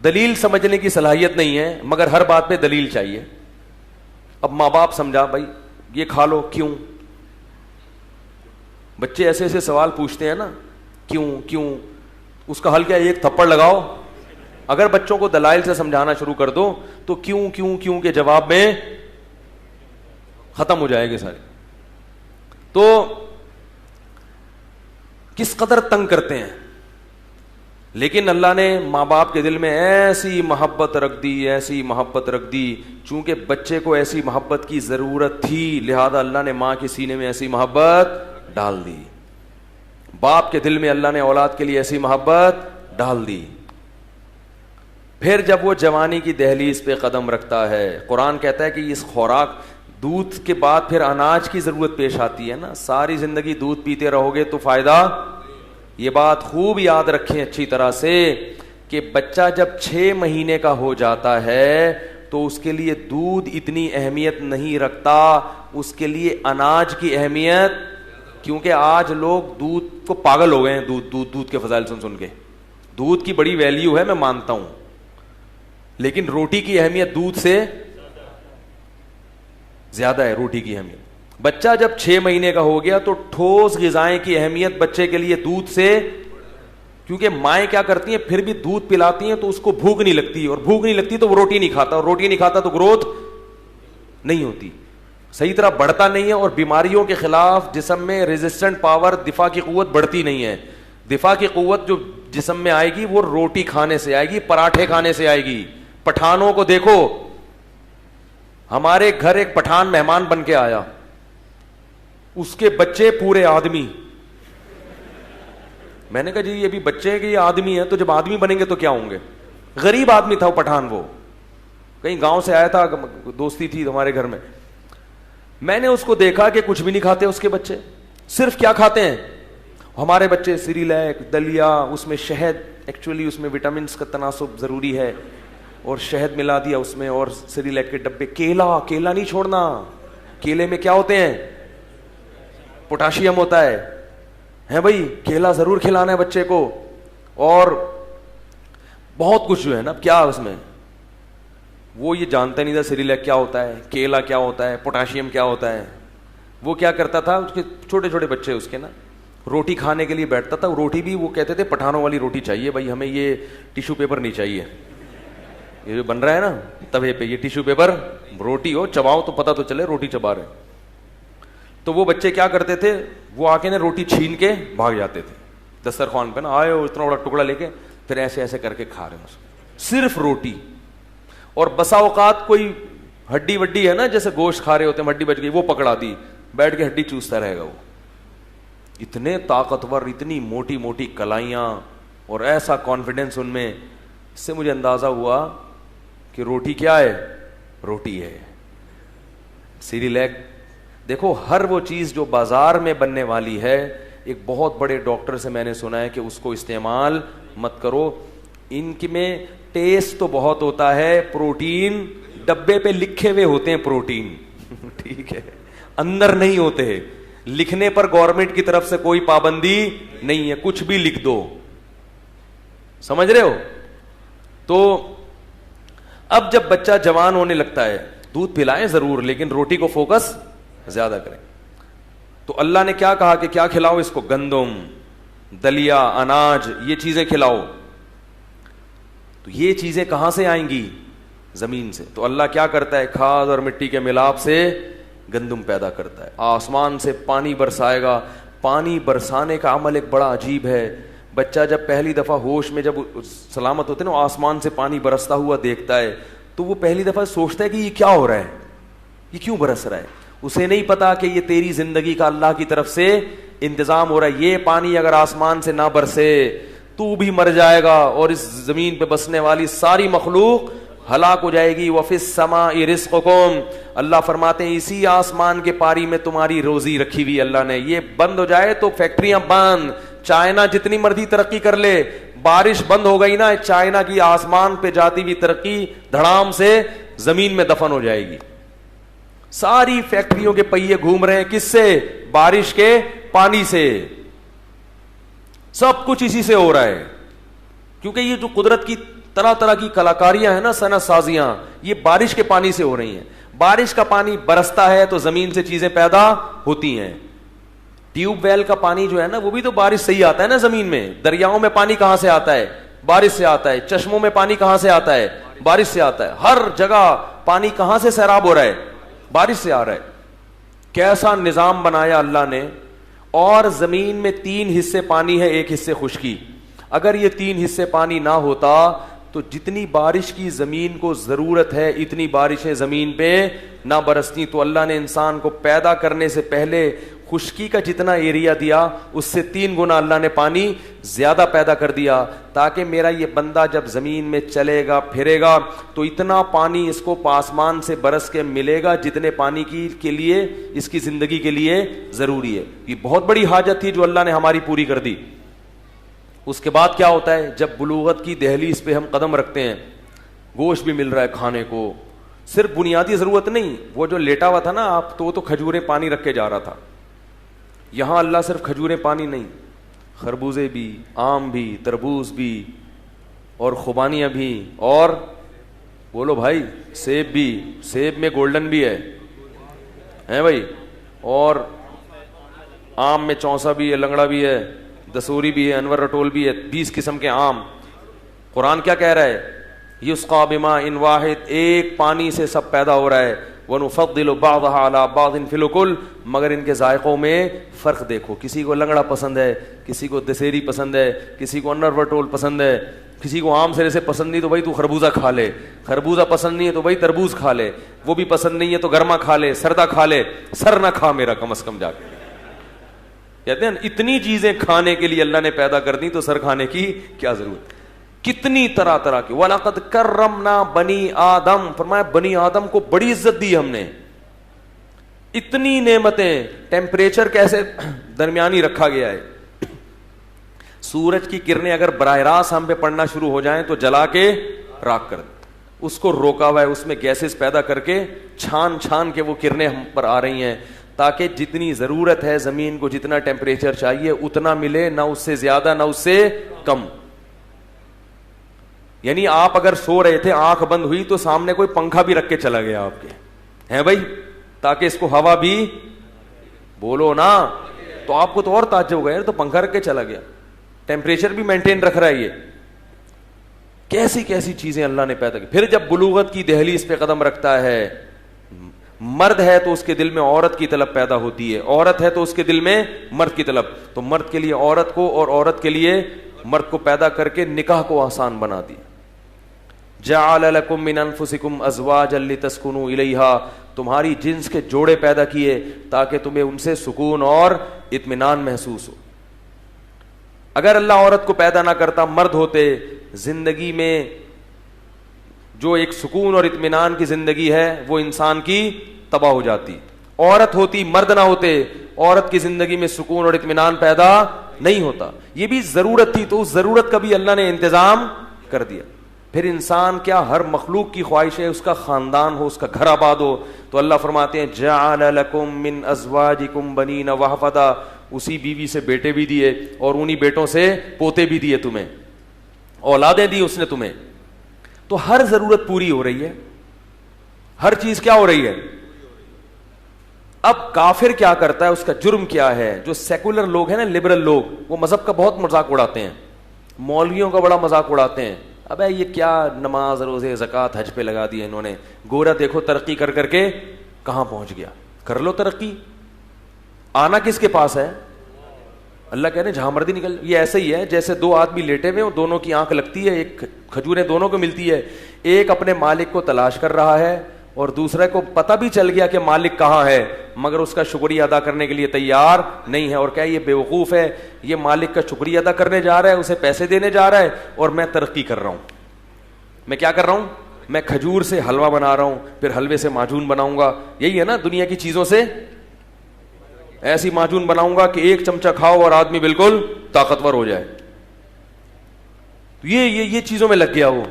دلیل سمجھنے کی صلاحیت نہیں ہے مگر ہر بات پہ دلیل چاہیے. اب ماں باپ سمجھا بھائی یہ کھا لو, کیوں؟ بچے ایسے ایسے سوال پوچھتے ہیں نا, کیوں. اس کا حل کیا ہے؟ ایک تھپڑ لگاؤ. اگر بچوں کو دلائل سے سمجھانا شروع کر دو تو کیوں کے جواب میں ختم ہو جائے گے سارے. تو کس قدر تنگ کرتے ہیں, لیکن اللہ نے ماں باپ کے دل میں ایسی محبت رکھ دی, چونکہ بچے کو ایسی محبت کی ضرورت تھی لہذا اللہ نے ماں کے سینے میں ایسی محبت ڈال دی. باپ کے دل میں اللہ نے اولاد کے لیے ایسی محبت ڈال دی. پھر جب وہ جوانی کی دہلیز پہ قدم رکھتا ہے, قرآن کہتا ہے کہ اس خوراک دودھ کے بعد پھر اناج کی ضرورت پیش آتی ہے نا. ساری زندگی دودھ پیتے رہو گے تو فائدہ. یہ بات خوب یاد رکھیں اچھی طرح سے کہ بچہ جب 6 مہینے کا ہو جاتا ہے تو اس کے لیے دودھ اتنی اہمیت نہیں رکھتا, اس کے لیے اناج کی اہمیت. کیونکہ آج لوگ دودھ کو پاگل ہو گئے ہیں, دودھ کے فضائل سن کے. دودھ کی بڑی ویلیو ہے, میں مانتا ہوں, لیکن روٹی کی اہمیت دودھ سے زیادہ ہے. روٹی کی اہمیت. بچہ جب 6 مہینے کا ہو گیا تو ٹھوس غذائیں کی اہمیت بچے کے لیے دودھ سے, کیونکہ مائیں کیا کرتی ہیں پھر بھی دودھ پلاتی ہیں تو اس کو بھوک نہیں لگتی, اور بھوک نہیں لگتی تو وہ روٹی نہیں کھاتا, اور روٹی نہیں کھاتا تو گروتھ نہیں ہوتی, صحیح طرح بڑھتا نہیں ہے, اور بیماریوں کے خلاف جسم میں ریزسٹنٹ پاور, دفاع کی قوت بڑھتی نہیں ہے. دفاع کی قوت جو جسم میں آئے گی وہ روٹی کھانے سے آئے گی, پراٹھے کھانے سے آئے گی. پٹھانوں کو دیکھو, ہمارے گھر ایک پٹھان مہمان بن کے آیا, اس کے بچے پورے آدمی. میں نے کہا جی یہ بھی بچے ہیں کہ یہ آدمی ہے, تو جب آدمی بنیں گے تو کیا ہوں گے. غریب آدمی تھا وہ پٹھان, وہ کہیں گاؤں سے آیا تھا, دوستی تھی ہمارے گھر میں. میں نے اس کو دیکھا کہ کچھ بھی نہیں کھاتے اس کے بچے. صرف کیا کھاتے ہیں ہمارے بچے؟ سیریلیک, دلیا, اس میں شہد, ایکچولی اس میں وٹامنس کا تناسب ضروری ہے, اور شہد ملا دیا اس میں, اور سیریلیک کے ڈبے. کیلا نہیں چھوڑنا, کیلے میں کیا ہوتے ہیں؟ پوٹاشیم ہوتا ہے بھائی, کیلا ضرور کھلانا ہے بچے کو. اور بہت کچھ جو ہے نا, کیا اس میں وہ یہ جانتا نہیں تھا سیریلیک کیا ہوتا ہے, کیلا کیا ہوتا ہے, پوٹاشیم کیا ہوتا ہے. وہ کیا کرتا تھا, اس کے چھوٹے چھوٹے بچے اس کے نا روٹی کھانے کے لیے بیٹھتا تھا. روٹی بھی وہ کہتے تھے پٹھانوں والی روٹی چاہیے بھائی, ہمیں یہ ٹیشو پیپر نہیں چاہیے, یہ جو بن رہا ہے نا توے پہ, یہ ٹیشو پیپر, روٹی ہو چباؤ تو پتہ تو چلے روٹی چبا رہے. تو وہ بچے کیا کرتے تھے, وہ آ کے نا روٹی چھین کے بھاگ جاتے تھے دسترخوان پہ نا, آئے ہو اتنا بڑا ٹکڑا لے کے, پھر ایسے ایسے کر کے کھا رہے ہیں صرف روٹی. اور بسا اوقات کوئی ہڈی وڈی ہے نا, جیسے گوشت کھا رہے ہوتے ہیں, ہڈی بچ گئی, وہ پکڑا دی, بیٹھ کے ہڈی چوستا رہے گا. وہ اتنے طاقتور, اتنی موٹی موٹی کلائیاں, اور ایسا کانفیڈینس ان میں. اس سے مجھے اندازہ ہوا کہ روٹی کیا ہے, روٹی ہے. سیریلیک دیکھو, ہر وہ چیز جو بازار میں بننے والی ہے, ایک بہت بڑے ڈاکٹر سے میں نے سنا ہے کہ اس کو استعمال مت کرو. ان کے میں ٹیسٹ تو بہت ہوتا ہے, پروٹین ڈبے پہ لکھے ہوئے ہوتے ہیں پروٹین, ٹھیک ہے, اندر نہیں ہوتے. لکھنے پر گورنمنٹ کی طرف سے کوئی پابندی نہیں ہے, کچھ بھی لکھ دو, سمجھ رہے ہو. تو اب جب بچہ جوان ہونے لگتا ہے, دودھ پلائیں ضرور, لیکن روٹی کو فوکس زیادہ کریں. تو اللہ نے کیا کہا کہ کیا کھلاؤ اس کو؟ گندم, دلیا, اناج, یہ چیزیں کھلاؤ. تو یہ چیزیں کہاں سے آئیں گی؟ زمین سے. تو اللہ کیا کرتا ہے؟ کھاد اور مٹی کے ملاپ سے گندم پیدا کرتا ہے. آسمان سے پانی برسائے گا. پانی برسانے کا عمل ایک بڑا عجیب ہے. بچہ جب پہلی دفعہ ہوش میں جب سلامت ہوتے نا آسمان سے پانی برستا ہوا دیکھتا ہے تو وہ پہلی دفعہ سوچتا ہے کہ یہ کیا ہو رہا ہے, یہ کیوں برس رہا ہے. اسے نہیں پتا کہ یہ تیری زندگی کا اللہ کی طرف سے انتظام ہو رہا ہے. یہ پانی اگر آسمان سے نہ برسے تو بھی مر جائے گا اور اس زمین پہ بسنے والی ساری مخلوق ہلاک ہو جائے گی. وَفِي السَّمَاءِ رِزْقُكُمْ, اللہ فرماتے ہیں اسی آسمان کے پاری میں تمہاری روزی رکھی ہوئی اللہ نے. یہ بند ہو جائے تو فیکٹریاں بند, چائنا جتنی مرضی ترقی کر لے, بارش بند ہو گئی نا, چائنا کی آسمان پہ جاتی ہوئی ترقی دھڑام سے زمین میں دفن ہو جائے گی. ساری فیکٹریوں کے پہیے گھوم رہے ہیں کس سے؟ بارش کے پانی سے. سب کچھ اسی سے ہو رہا ہے, کیونکہ یہ جو قدرت کی طرح طرح کی کلاکاریاں ہیں نا, صنعت سازیاں, یہ بارش کے پانی سے ہو رہی ہیں. بارش کا پانی برستا ہے تو زمین سے چیزیں پیدا ہوتی ہیں. ٹیوب ویل کا پانی جو ہے نا وہ بھی تو بارش سے ہی آتا ہے نا زمین میں. دریاؤں میں پانی کہاں سے آتا ہے؟ بارش سے آتا ہے. چشموں میں پانی کہاں سے آتا ہے؟ بارش سے آتا ہے. ہر جگہ پانی کہاں سے سیراب ہو رہا ہے؟ بارش سے آ رہا ہے. کیسا نظام بنایا اللہ نے. اور زمین میں 3 حصے پانی ہے, 1 حصے خشکی. اگر یہ 3 حصے پانی نہ ہوتا تو جتنی بارش کی زمین کو ضرورت ہے اتنی بارشیں زمین پہ نہ برستی. تو اللہ نے انسان کو پیدا کرنے سے پہلے خشکی کا جتنا ایریا دیا اس سے 3 گنا اللہ نے پانی زیادہ پیدا کر دیا, تاکہ میرا یہ بندہ جب زمین میں چلے گا پھرے گا تو اتنا پانی اس کو آسمان سے برس کے ملے گا جتنے پانی کے لیے اس کی زندگی کے لیے ضروری ہے. یہ بہت بڑی حاجت تھی جو اللہ نے ہماری پوری کر دی. اس کے بعد کیا ہوتا ہے؟ جب بلوغت کی دہلیز پہ ہم قدم رکھتے ہیں, گوشت بھی مل رہا ہے کھانے کو, صرف بنیادی ضرورت نہیں. وہ جو لیٹا ہوا تھا نا آپ, تو وہ تو کھجوریں پانی رکھ کے جا رہا تھا. یہاں اللہ صرف کھجوریں پانی نہیں, خربوزے بھی, آم بھی, تربوز بھی, اور خوبانیاں بھی, اور بولو بھائی سیب بھی. سیب میں گولڈن بھی ہے بھائی, اور آم میں چونسا بھی ہے, لنگڑا بھی ہے, دسوری بھی ہے, انور رٹول بھی ہے, 20 قسم کے آم. قرآن کیا کہہ رہا ہے؟ یسقا بماء واحد, ایک پانی سے سب پیدا ہو رہا ہے. وَنُفَضِّلُ بَعْضَهَا عَلَى بَعْضٍ فِي الْأُكُلِ, مگر ان کے ذائقوں میں فرق دیکھو. کسی کو لنگڑا پسند ہے, کسی کو دسیری پسند ہے, کسی کو انر وٹول پسند ہے, کسی کو آم سرے سے پسند نہیں تو بھائی تو خربوزہ کھا لے, خربوزہ پسند نہیں ہے تو بھائی تربوز کھا لے, وہ بھی پسند نہیں ہے تو گرما کھا لے, سردہ کھا لے, سر نہ کھا میرا کم از کم جا کے. کہتے ہیں اتنی چیزیں کھانے کے لیے اللہ نے پیدا کر دی تو سر کھانے کی کیا ضرورت. کتنی طرح طرح کی. وَلَقَدْ كَرَّمْنَا بَنِي آدَمَ, فرمایا بنی آدم کو بڑی عزت دی ہم نے. اتنی نعمتیں. ٹیمپریچر کیسے درمیانی رکھا گیا ہے. سورج کی کرنیں اگر براہ راست ہم پہ پڑنا شروع ہو جائیں تو جلا کے راکھ کر دیں. اس کو روکا ہوا ہے, اس میں گیسز پیدا کر کے چھان چھان کے وہ کرنیں ہم پر آ رہی ہیں, تاکہ جتنی ضرورت ہے زمین کو جتنا ٹیمپریچر چاہیے اتنا ملے, نہ اس سے زیادہ نہ اس سے کم. یعنی آپ اگر سو رہے تھے, آنکھ بند ہوئی تو سامنے کوئی پنکھا بھی رکھ کے چلا گیا آپ کے, ہیں بھائی, تاکہ اس کو ہوا بھی, بولو نا, تو آپ کو تو اور تعجب ہو گیا, تو پنکھا رکھ کے چلا گیا, ٹیمپریچر بھی مینٹین رکھ رہا ہے. یہ کیسی کیسی چیزیں اللہ نے پیدا کی. پھر جب بلوغت کی دہلیز پہ قدم رکھتا ہے, مرد ہے تو اس کے دل میں عورت کی طلب پیدا ہوتی ہے, عورت ہے تو اس کے دل میں مرد کی طلب. تو مرد کے لیے عورت کو اور عورت کے لیے مرد کو پیدا کر کے نکاح کو آسان بنا دیا. جعل لکم من انفسکم ازواجا لتسکنوا الیہا, تمہاری جنس کے جوڑے پیدا کیے تاکہ تمہیں ان سے سکون اور اطمینان محسوس ہو. اگر اللہ عورت کو پیدا نہ کرتا, مرد ہوتے, زندگی میں جو ایک سکون اور اطمینان کی زندگی ہے وہ انسان کی تباہ ہو جاتی. عورت ہوتی, مرد نہ ہوتے, عورت کی زندگی میں سکون اور اطمینان پیدا نہیں ہوتا. یہ بھی ضرورت تھی, تو اس ضرورت کا بھی اللہ نے انتظام کر دیا. پھر انسان کیا, ہر مخلوق کی خواہش ہے اس کا خاندان ہو, اس کا گھر آباد ہو. تو اللہ فرماتے ہیں جعل لکم من ازواجکم بنین وحفدا, اسی بیوی سے بیٹے بھی دیے اور انہی بیٹوں سے پوتے بھی دیے, تمہیں اولادیں دی اس نے تمہیں. تو ہر ضرورت پوری ہو رہی ہے, ہر چیز کیا ہو رہی ہے. اب کافر کیا کرتا ہے, اس کا جرم کیا ہے. جو سیکولر لوگ ہیں نا, لبرل لوگ, وہ مذہب کا بہت مذاق اڑاتے ہیں, مولویوں کا بڑا مذاق اڑاتے ہیں. ابے یہ کیا نماز روزے زکوٰۃ حج پہ لگا دیا انہوں نے, گورا دیکھو ترقی کر کر کے کہاں پہنچ گیا. کر لو ترقی, آنا کس کے پاس ہے, اللہ کہہ رہے ہیں جہاں مرضی نکل. یہ ایسے ہی ہے جیسے دو آدمی لیٹے ہوئے, دونوں کی آنکھ لگتی ہے, ایک کھجوریں دونوں کو ملتی ہے, ایک اپنے مالک کو تلاش کر رہا ہے اور دوسرے کو پتہ بھی چل گیا کہ مالک کہاں ہے, مگر اس کا شکریہ ادا کرنے کے لیے تیار نہیں ہے, اور کیا یہ بیوقوف ہے, یہ مالک کا شکریہ ادا کرنے جا رہا ہے, اسے پیسے دینے جا رہا ہے, اور میں ترقی کر رہا ہوں. میں کیا کر رہا ہوں؟ میں کھجور سے حلوہ بنا رہا ہوں, پھر حلوے سے معجون بناؤں گا. یہی ہے نا دنیا کی چیزوں سے ایسی معجون بناؤں گا کہ ایک چمچہ کھاؤ اور آدمی بالکل طاقتور ہو جائے. یہ چیزوں میں لگ گیا وہ.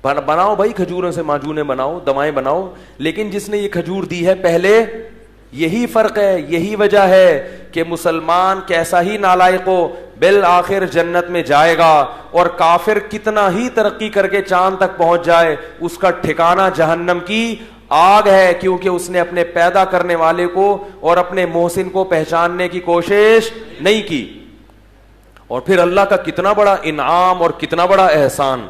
بناؤ بھائی کھجوروں سے معجونیں بناؤ, دوائیں بناؤ, لیکن جس نے یہ کھجور دی ہے پہلے, یہی فرق ہے, یہی وجہ ہے کہ مسلمان کیسا ہی نالائق ہو بالآخر جنت میں جائے گا, اور کافر کتنا ہی ترقی کر کے چاند تک پہنچ جائے اس کا ٹھکانہ جہنم کی آگ ہے, کیونکہ اس نے اپنے پیدا کرنے والے کو اور اپنے محسن کو پہچاننے کی کوشش نہیں کی. اور پھر اللہ کا کتنا بڑا انعام اور کتنا بڑا احسان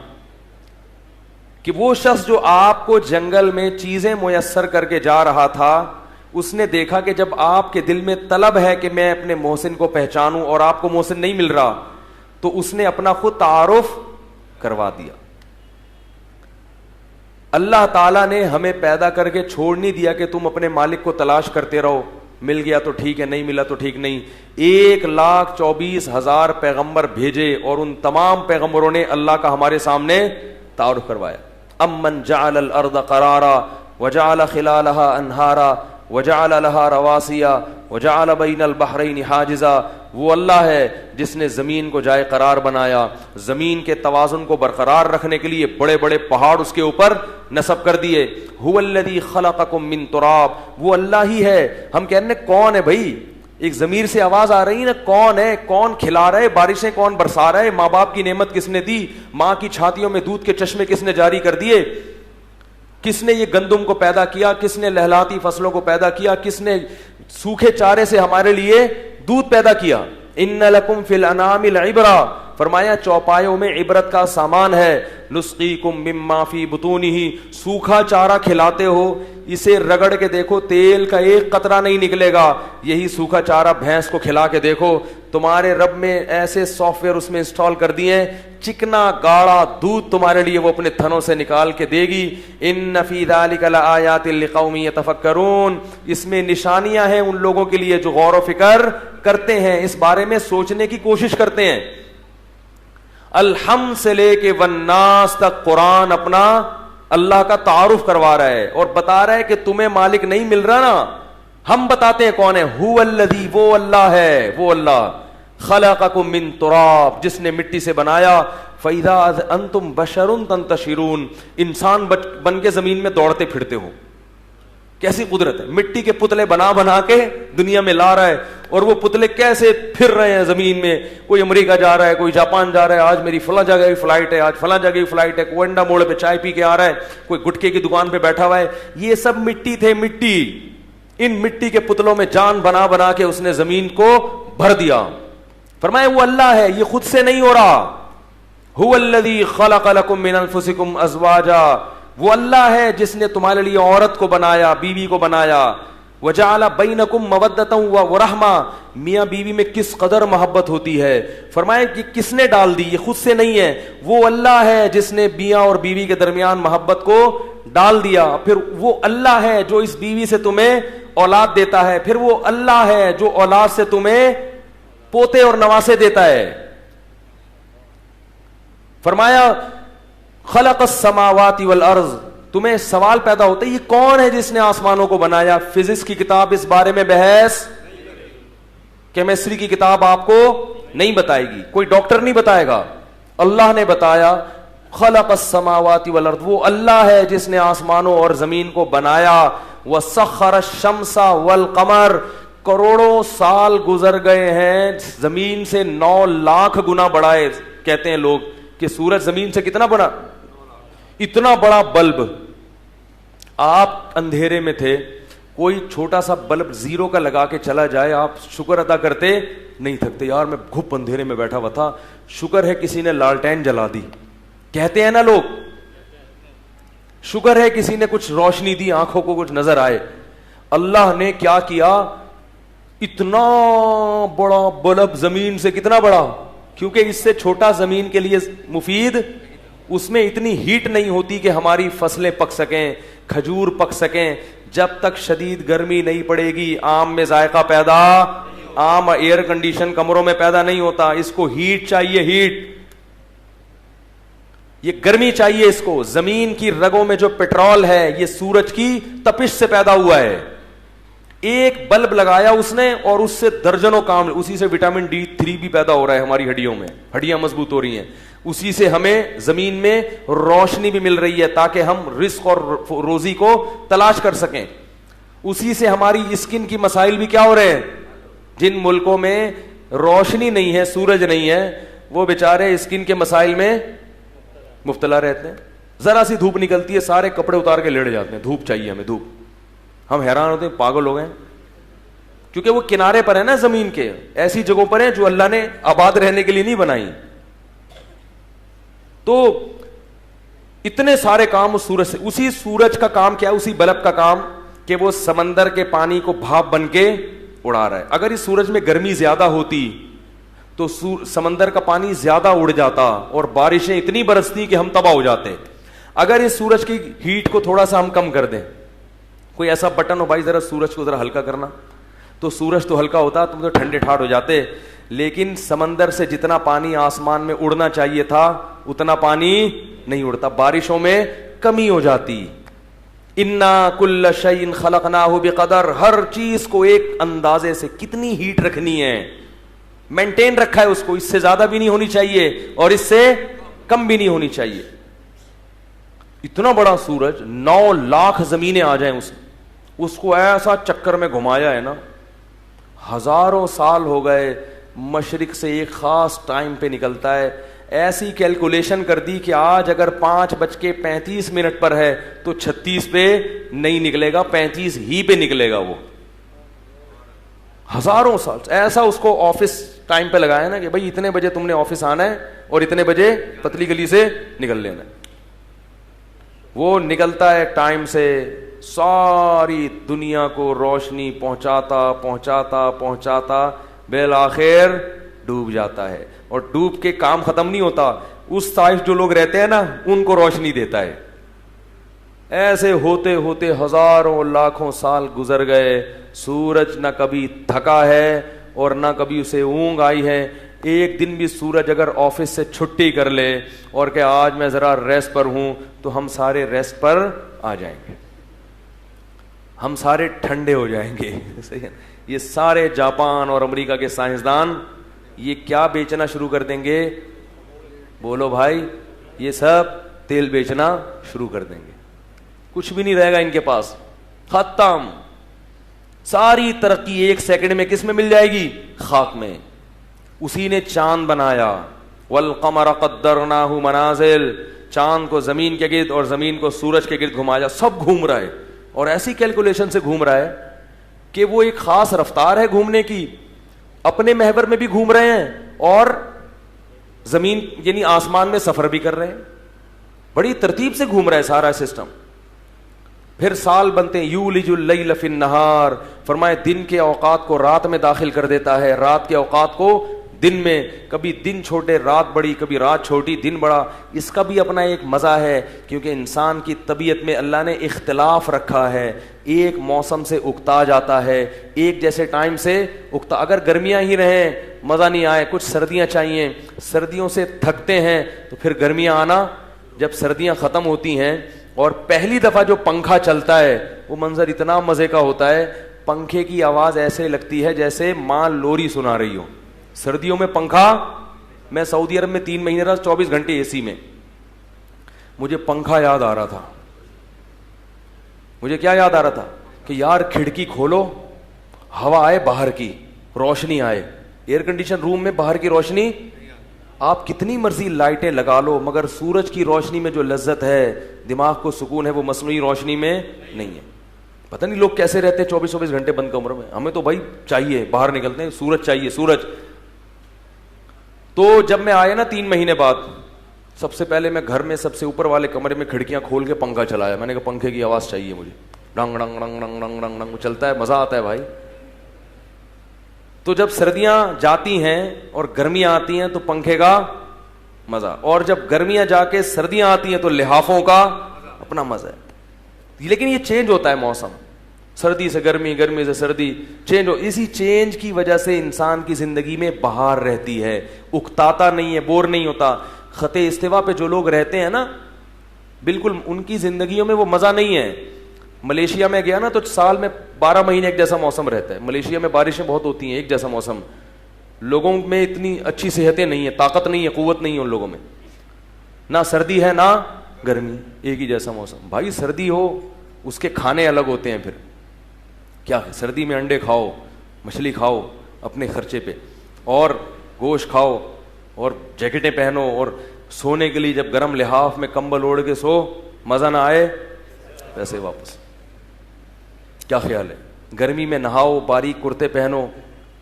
کہ وہ شخص جو آپ کو جنگل میں چیزیں میسر کر کے جا رہا تھا, اس نے دیکھا کہ جب آپ کے دل میں طلب ہے کہ میں اپنے محسن کو پہچانوں اور آپ کو محسن نہیں مل رہا, تو اس نے اپنا خود تعارف کروا دیا. اللہ تعالیٰ نے ہمیں پیدا کر کے چھوڑ نہیں دیا کہ تم اپنے مالک کو تلاش کرتے رہو, مل گیا تو ٹھیک ہے, نہیں ملا تو ٹھیک نہیں. 1,24,000 پیغمبر بھیجے اور ان تمام پیغمبروں نے اللہ کا ہمارے سامنے تعارف کروایا. امن جعل الارض قرارا وجعل خلالها انہارا وجعل لها رواسیا وجعل بین البحرین حاجزا. وہ اللہ ہے جس نے زمین کو جائے قرار بنایا, زمین کے توازن کو برقرار رکھنے کے لیے بڑے بڑے پہاڑ اس کے اوپر نصب کر دیے. هو الذی خلقکم من تراب, وہ اللہ ہی ہے. ہم کہہ رہے ہیں کون ہے بھائی, ایک ضمیر سے آواز آ رہی ہے نا, کون ہے, کون کھلا رہا ہے, بارشیں کون برسا رہا ہے, ماں باپ کی نعمت کس نے دی, ماں کی چھاتیوں میں دودھ کے چشمے کس نے جاری کر دیے, کس نے یہ گندم کو پیدا کیا, کس نے لہلاتی فصلوں کو پیدا کیا, کس نے سوکھے چارے سے ہمارے لیے دودھ پیدا کیا. ان لکم فی الانعام العبرہ, فرمایا چوپایوں میں عبرت کا سامان ہے. نسقیکم مما فی بطونہ, سوکھا چارہ کھلاتے ہو, اسے رگڑ کے دیکھو تیل کا ایک قطرہ نہیں نکلے گا. یہی سوکھا چارہ بھینس کو کھلا کے دیکھو, تمہارے رب میں ایسے سافٹ ویئر اس میں انسٹال کر دیے ہیں, چکنا گاڑا دودھ تمہارے لیے وہ اپنے تھنوں سے نکال کے دے گی. ان فی ذلک لآیات لقوم یتفکرون, اس میں نشانیاں ہیں ان لوگوں کے لیے جو غور و فکر کرتے ہیں, اس بارے میں سوچنے کی کوشش کرتے ہیں. الحم سے لے کے والناس تک قرآن اپنا اللہ کا تعارف کروا رہا ہے اور بتا رہا ہے کہ تمہیں مالک نہیں مل رہا نا, ہم بتاتے ہیں کون ہے. هو الذی, وہ اللہ ہے, وہ اللہ خلقکم من تراب, جس نے مٹی سے بنایا. فَإِذَا أَنْتُمْ بَشَرٌ تَنْتَشِرُونَ, انسان بن کے زمین میں دوڑتے پھرتے ہو. کیسی قدرت ہے, مٹی کے پتلے بنا بنا کے دنیا میں لا رہا ہے, اور وہ پتلے کیسے پھر رہے ہیں زمین میں, کوئی امریکہ جا رہا ہے, کوئی جاپان جا رہا ہے, آج میری فلاں جگہ کی فلائٹ ہے, آج فلاں جگہ کی فلائٹ ہے, کوئی انڈا موڑ پہ چائے پی کے آ رہا ہے, کوئی گٹکے کی دکان پہ بیٹھا ہوا ہے. یہ سب مٹی تھے, مٹی. ان مٹی کے پتلوں میں جان بنا بنا کے اس نے زمین کو بھر دیا. فرمایا وہ اللہ ہے, یہ خود سے نہیں ہو رہا. هو الذی خلق لکم من انفسکم ازواجا, وہ اللہ ہے جس نے تمہارے لیے عورت کو بنایا, بیوی کو بنایا. وجعل بینکم مودۃ ورحمہ, میاں بیوی میں کس قدر محبت ہوتی ہے. فرمایا کہ کس نے ڈال دی, یہ خود سے نہیں ہے, وہ اللہ ہے جس نے میاں اور بیوی کے درمیان محبت کو ڈال دیا. پھر وہ اللہ ہے جو اس بیوی سے تمہیں اولاد دیتا ہے, پھر وہ اللہ ہے جو اولاد سے تمہیں پوتے اور نواسے دیتا ہے. فرمایا خلق السماوات والارض, تمہیں سوال پیدا ہوتا ہے یہ کون ہے جس نے آسمانوں کو بنایا. فزکس کی کتاب اس بارے میں بحث, کیمسٹری کی کتاب آپ کو نہیں بتائے گی, کوئی ڈاکٹر نہیں بتائے گا. اللہ نے بتایا خلق السماوات والارض, وہ اللہ ہے جس نے آسمانوں اور زمین کو بنایا. وسخر الشمس والقمر, کروڑوں سال گزر گئے ہیں, زمین سے 9 لاکھ گنا بڑا ہے. کہتے ہیں لوگ کہ سورج زمین سے کتنا بڑا, اتنا بڑا بلب. آپ اندھیرے میں تھے, کوئی چھوٹا سا بلب 0 کا لگا کے چلا جائے, آپ شکر ادا کرتے نہیں تھکتے, یار میں گھپ اندھیرے میں بیٹھا ہوا تھا, شکر ہے کسی نے لالٹین جلا دی. کہتے ہیں نا لوگ, شکر ہے کسی نے کچھ روشنی دی, آنکھوں کو کچھ نظر آئے. اللہ نے کیا کیا, اتنا بڑا بلب زمین سے کتنا بڑا, کیونکہ اس سے چھوٹا زمین کے لیے مفید, اس میں اتنی ہیٹ نہیں ہوتی کہ ہماری فصلیں پک سکیں, کھجور پک سکیں. جب تک شدید گرمی نہیں پڑے گی آم میں ذائقہ پیدا, آم ایئر کنڈیشن کمروں میں پیدا نہیں ہوتا. اس کو ہیٹ چاہیے, ہیٹ, یہ گرمی چاہیے اس کو. زمین کی رگوں میں جو پیٹرول ہے یہ سورج کی تپش سے پیدا ہوا ہے. ایک بلب لگایا اس نے اور اس سے درجنوں کام, اسی سے وٹامن D3 بھی پیدا ہو رہا ہے ہماری ہڈیوں میں, ہڈیاں مضبوط ہو رہی ہیں. اسی سے ہمیں زمین میں روشنی بھی مل رہی ہے تاکہ ہم رزق اور روزی کو تلاش کر سکیں. اسی سے ہماری اسکن کی مسائل بھی کیا ہو رہے ہیں. جن ملکوں میں روشنی نہیں ہے, سورج نہیں ہے, وہ بیچارے اسکن کے مسائل میں مبتلا رہتے ہیں. ذرا سی دھوپ نکلتی ہے سارے کپڑے اتار کے لیٹ جاتے ہیں, دھوپ چاہیے ہمیں, دھوپ. ہم حیران ہوتے ہیں, پاگل ہو گئے, کیونکہ وہ کنارے پر ہے نا زمین کے, ایسی جگہوں پر ہیں جو اللہ نے آباد رہنے کے لیے نہیں بنائی. تو اتنے سارے کام اس سورج سے. اسی سورج کا کام کیا ہے, اسی بلب کا کام کہ وہ سمندر کے پانی کو بھاپ بن کے اڑا رہا ہے. اگر اس سورج میں گرمی زیادہ ہوتی تو سمندر کا پانی زیادہ اڑ جاتا اور بارشیں اتنی برستی کہ ہم تباہ ہو جاتے. اگر اس سورج کی ہیٹ کو تھوڑا سا ہم کم کر دیں, کوئی ایسا بٹن ہو بھائی ذرا سورج کو ذرا ہلکا کرنا, تو سورج تو ہلکا ہوتا, تم تو ٹھنڈے ٹھاٹ ہو جاتے. لیکن سمندر سے جتنا پانی آسمان میں اڑنا چاہیے تھا اتنا پانی نہیں اڑتا, بارشوں میں کمی ہو جاتی. انا کل شیء خلقناہ بقدر, ہر چیز کو ایک اندازے سے, کتنی ہیٹ رکھنی ہے, مینٹین رکھا ہے اس کو, اس سے زیادہ بھی نہیں ہونی چاہیے اور اس سے کم بھی نہیں ہونی چاہیے. اتنا بڑا سورج, 9 لاکھ زمینیں آ جائیں اس کو ایسا چکر میں گھمایا ہے نا, ہزاروں سال ہو گئے. مشرق سے ایک خاص ٹائم پہ نکلتا ہے. ایسی کیلکولیشن کر دی کہ آج اگر 5:35 پر ہے تو 36 پہ نہیں نکلے گا, 35 ہی پہ نکلے گا. وہ ہزاروں سال ایسا اس کو آفس ٹائم پہ لگایا نا کہ بھائی اتنے بجے تم نے آفس آنا ہے اور اتنے بجے پتلی گلی سے نکل لینا ہے. وہ نکلتا ہے ٹائم سے, ساری دنیا کو روشنی پہنچاتا پہنچاتا پہنچاتا بالآخر ڈوب جاتا ہے. اور ڈوب کے کام ختم نہیں ہوتا, اس سائڈ جو لوگ رہتے ہیں نا ان کو روشنی دیتا ہے. ایسے ہوتے ہوتے ہزاروں لاکھوں سال گزر گئے. سورج نہ کبھی تھکا ہے اور نہ کبھی اسے اونگ آئی ہے. ایک دن بھی سورج اگر آفس سے چھٹی کر لے اور کہ آج میں ذرا ریسٹ پر ہوں تو ہم سارے ریسٹ پر آ جائیں گے, ہم سارے ٹھنڈے ہو جائیں گے. صحیح ہے. یہ سارے جاپان اور امریکہ کے سائنسدان یہ کیا بیچنا شروع کر دیں گے, بولو بھائی, یہ سب تیل بیچنا شروع کر دیں گے. کچھ بھی نہیں رہے گا ان کے پاس, ختم. ساری ترقی ایک سیکنڈ میں کس میں مل جائے گی, خاک میں. اسی نے چاند بنایا, والقمر قدرناہ منازل, چاند کو زمین کے گرد اور زمین کو سورج کے گرد گھمایا. سب گھوم رہا ہے اور ایسی کیلکولیشن سے گھوم رہا ہے کہ وہ ایک خاص رفتار ہے گھومنے کی. اپنے محور میں بھی گھوم رہے ہیں اور زمین یعنی آسمان میں سفر بھی کر رہے ہیں. بڑی ترتیب سے گھوم رہا ہے سارا سسٹم. پھر سال بنتے ہیں, یولج اللیل فی النہار, فرمائے دن کے اوقات کو رات میں داخل کر دیتا ہے, رات کے اوقات کو دن میں. کبھی دن چھوٹے رات بڑی, کبھی رات چھوٹی دن بڑا. اس کا بھی اپنا ایک مزہ ہے کیونکہ انسان کی طبیعت میں اللہ نے اختلاف رکھا ہے. ایک موسم سے اکتا جاتا ہے, ایک جیسے ٹائم سے اکتا. اگر گرمیاں ہی رہیں مزہ نہیں آئے, کچھ سردیاں چاہیے, سردیوں سے تھکتے ہیں تو پھر گرمیاں آنا. جب سردیاں ختم ہوتی ہیں اور پہلی دفعہ جو پنکھا چلتا ہے وہ منظر اتنا مزے کا ہوتا ہے. پنکھے کی آواز ایسے لگتی ہے جیسے ماں لوری سنا رہی ہو. سردیوں میں پنکھا, میں سعودی عرب میں 3 مہینے رہا, 24 گھنٹے اے سی میں. مجھے پنکھا یاد آ رہا تھا. مجھے کیا یاد آ رہا تھا کہ یار کھڑکی کھولو, ہوا آئے باہر کی, روشنی آئے. ایئر کنڈیشن روم میں باہر کی روشنی, آپ کتنی مرضی لائٹیں لگا لو مگر سورج کی روشنی میں جو لذت ہے, دماغ کو سکون ہے, وہ مصنوعی روشنی میں نہیں ہے. پتہ نہیں لوگ کیسے رہتے ہیں 24 گھنٹے بند کمروں میں. ہمیں تو بھائی چاہیے, باہر نکلتے ہیں سورج چاہیے, سورج. تو جب میں آیا نا 3 مہینے بعد, سب سے پہلے میں گھر میں سب سے اوپر والے کمرے میں کھڑکیاں کھول کے پنکھا چلایا. میں نے کہا پنکھے کی آواز چاہیے مجھے, ڈنگ ڈنگ ڈنگ ڈنگ ڈنگ ڈنگ ڈنگ چلتا ہے, مزہ آتا ہے بھائی. تو جب سردیاں جاتی ہیں اور گرمیاں آتی ہیں تو پنکھے کا مزہ, اور جب گرمیاں جا کے سردیاں آتی ہیں تو لحافوں کا اپنا مزہ ہے. لیکن یہ چینج ہوتا ہے موسم, سردی سے گرمی, گرمی سے سردی, چینج ہو. اسی چینج کی وجہ سے انسان کی زندگی میں بہار رہتی ہے, اکتاتا نہیں ہے, بور نہیں ہوتا. خط استوا پہ جو لوگ رہتے ہیں نا, بالکل ان کی زندگیوں میں وہ مزہ نہیں ہے. ملیشیا میں گیا نا تو سال میں 12 مہینے ایک جیسا موسم رہتا ہے. ملیشیا میں بارشیں بہت ہوتی ہیں, ایک جیسا موسم. لوگوں میں اتنی اچھی صحتیں نہیں ہیں, طاقت نہیں ہے, قوت نہیں ہے ان لوگوں میں, نہ سردی ہے نہ گرمی, ایک ہی جیسا موسم. بھائی سردی ہو اس کے کھانے الگ ہوتے ہیں. پھر کیا ہے, سردی میں انڈے کھاؤ, مچھلی کھاؤ اپنے خرچے پہ, اور گوشت کھاؤ, اور جیکٹیں پہنو, اور سونے کے لیے جب گرم لحاف میں کمبل اوڑھ کے سو, مزہ نہ آئے ویسے واپس. کیا خیال ہے, گرمی میں نہاؤ, باریک کرتے پہنو,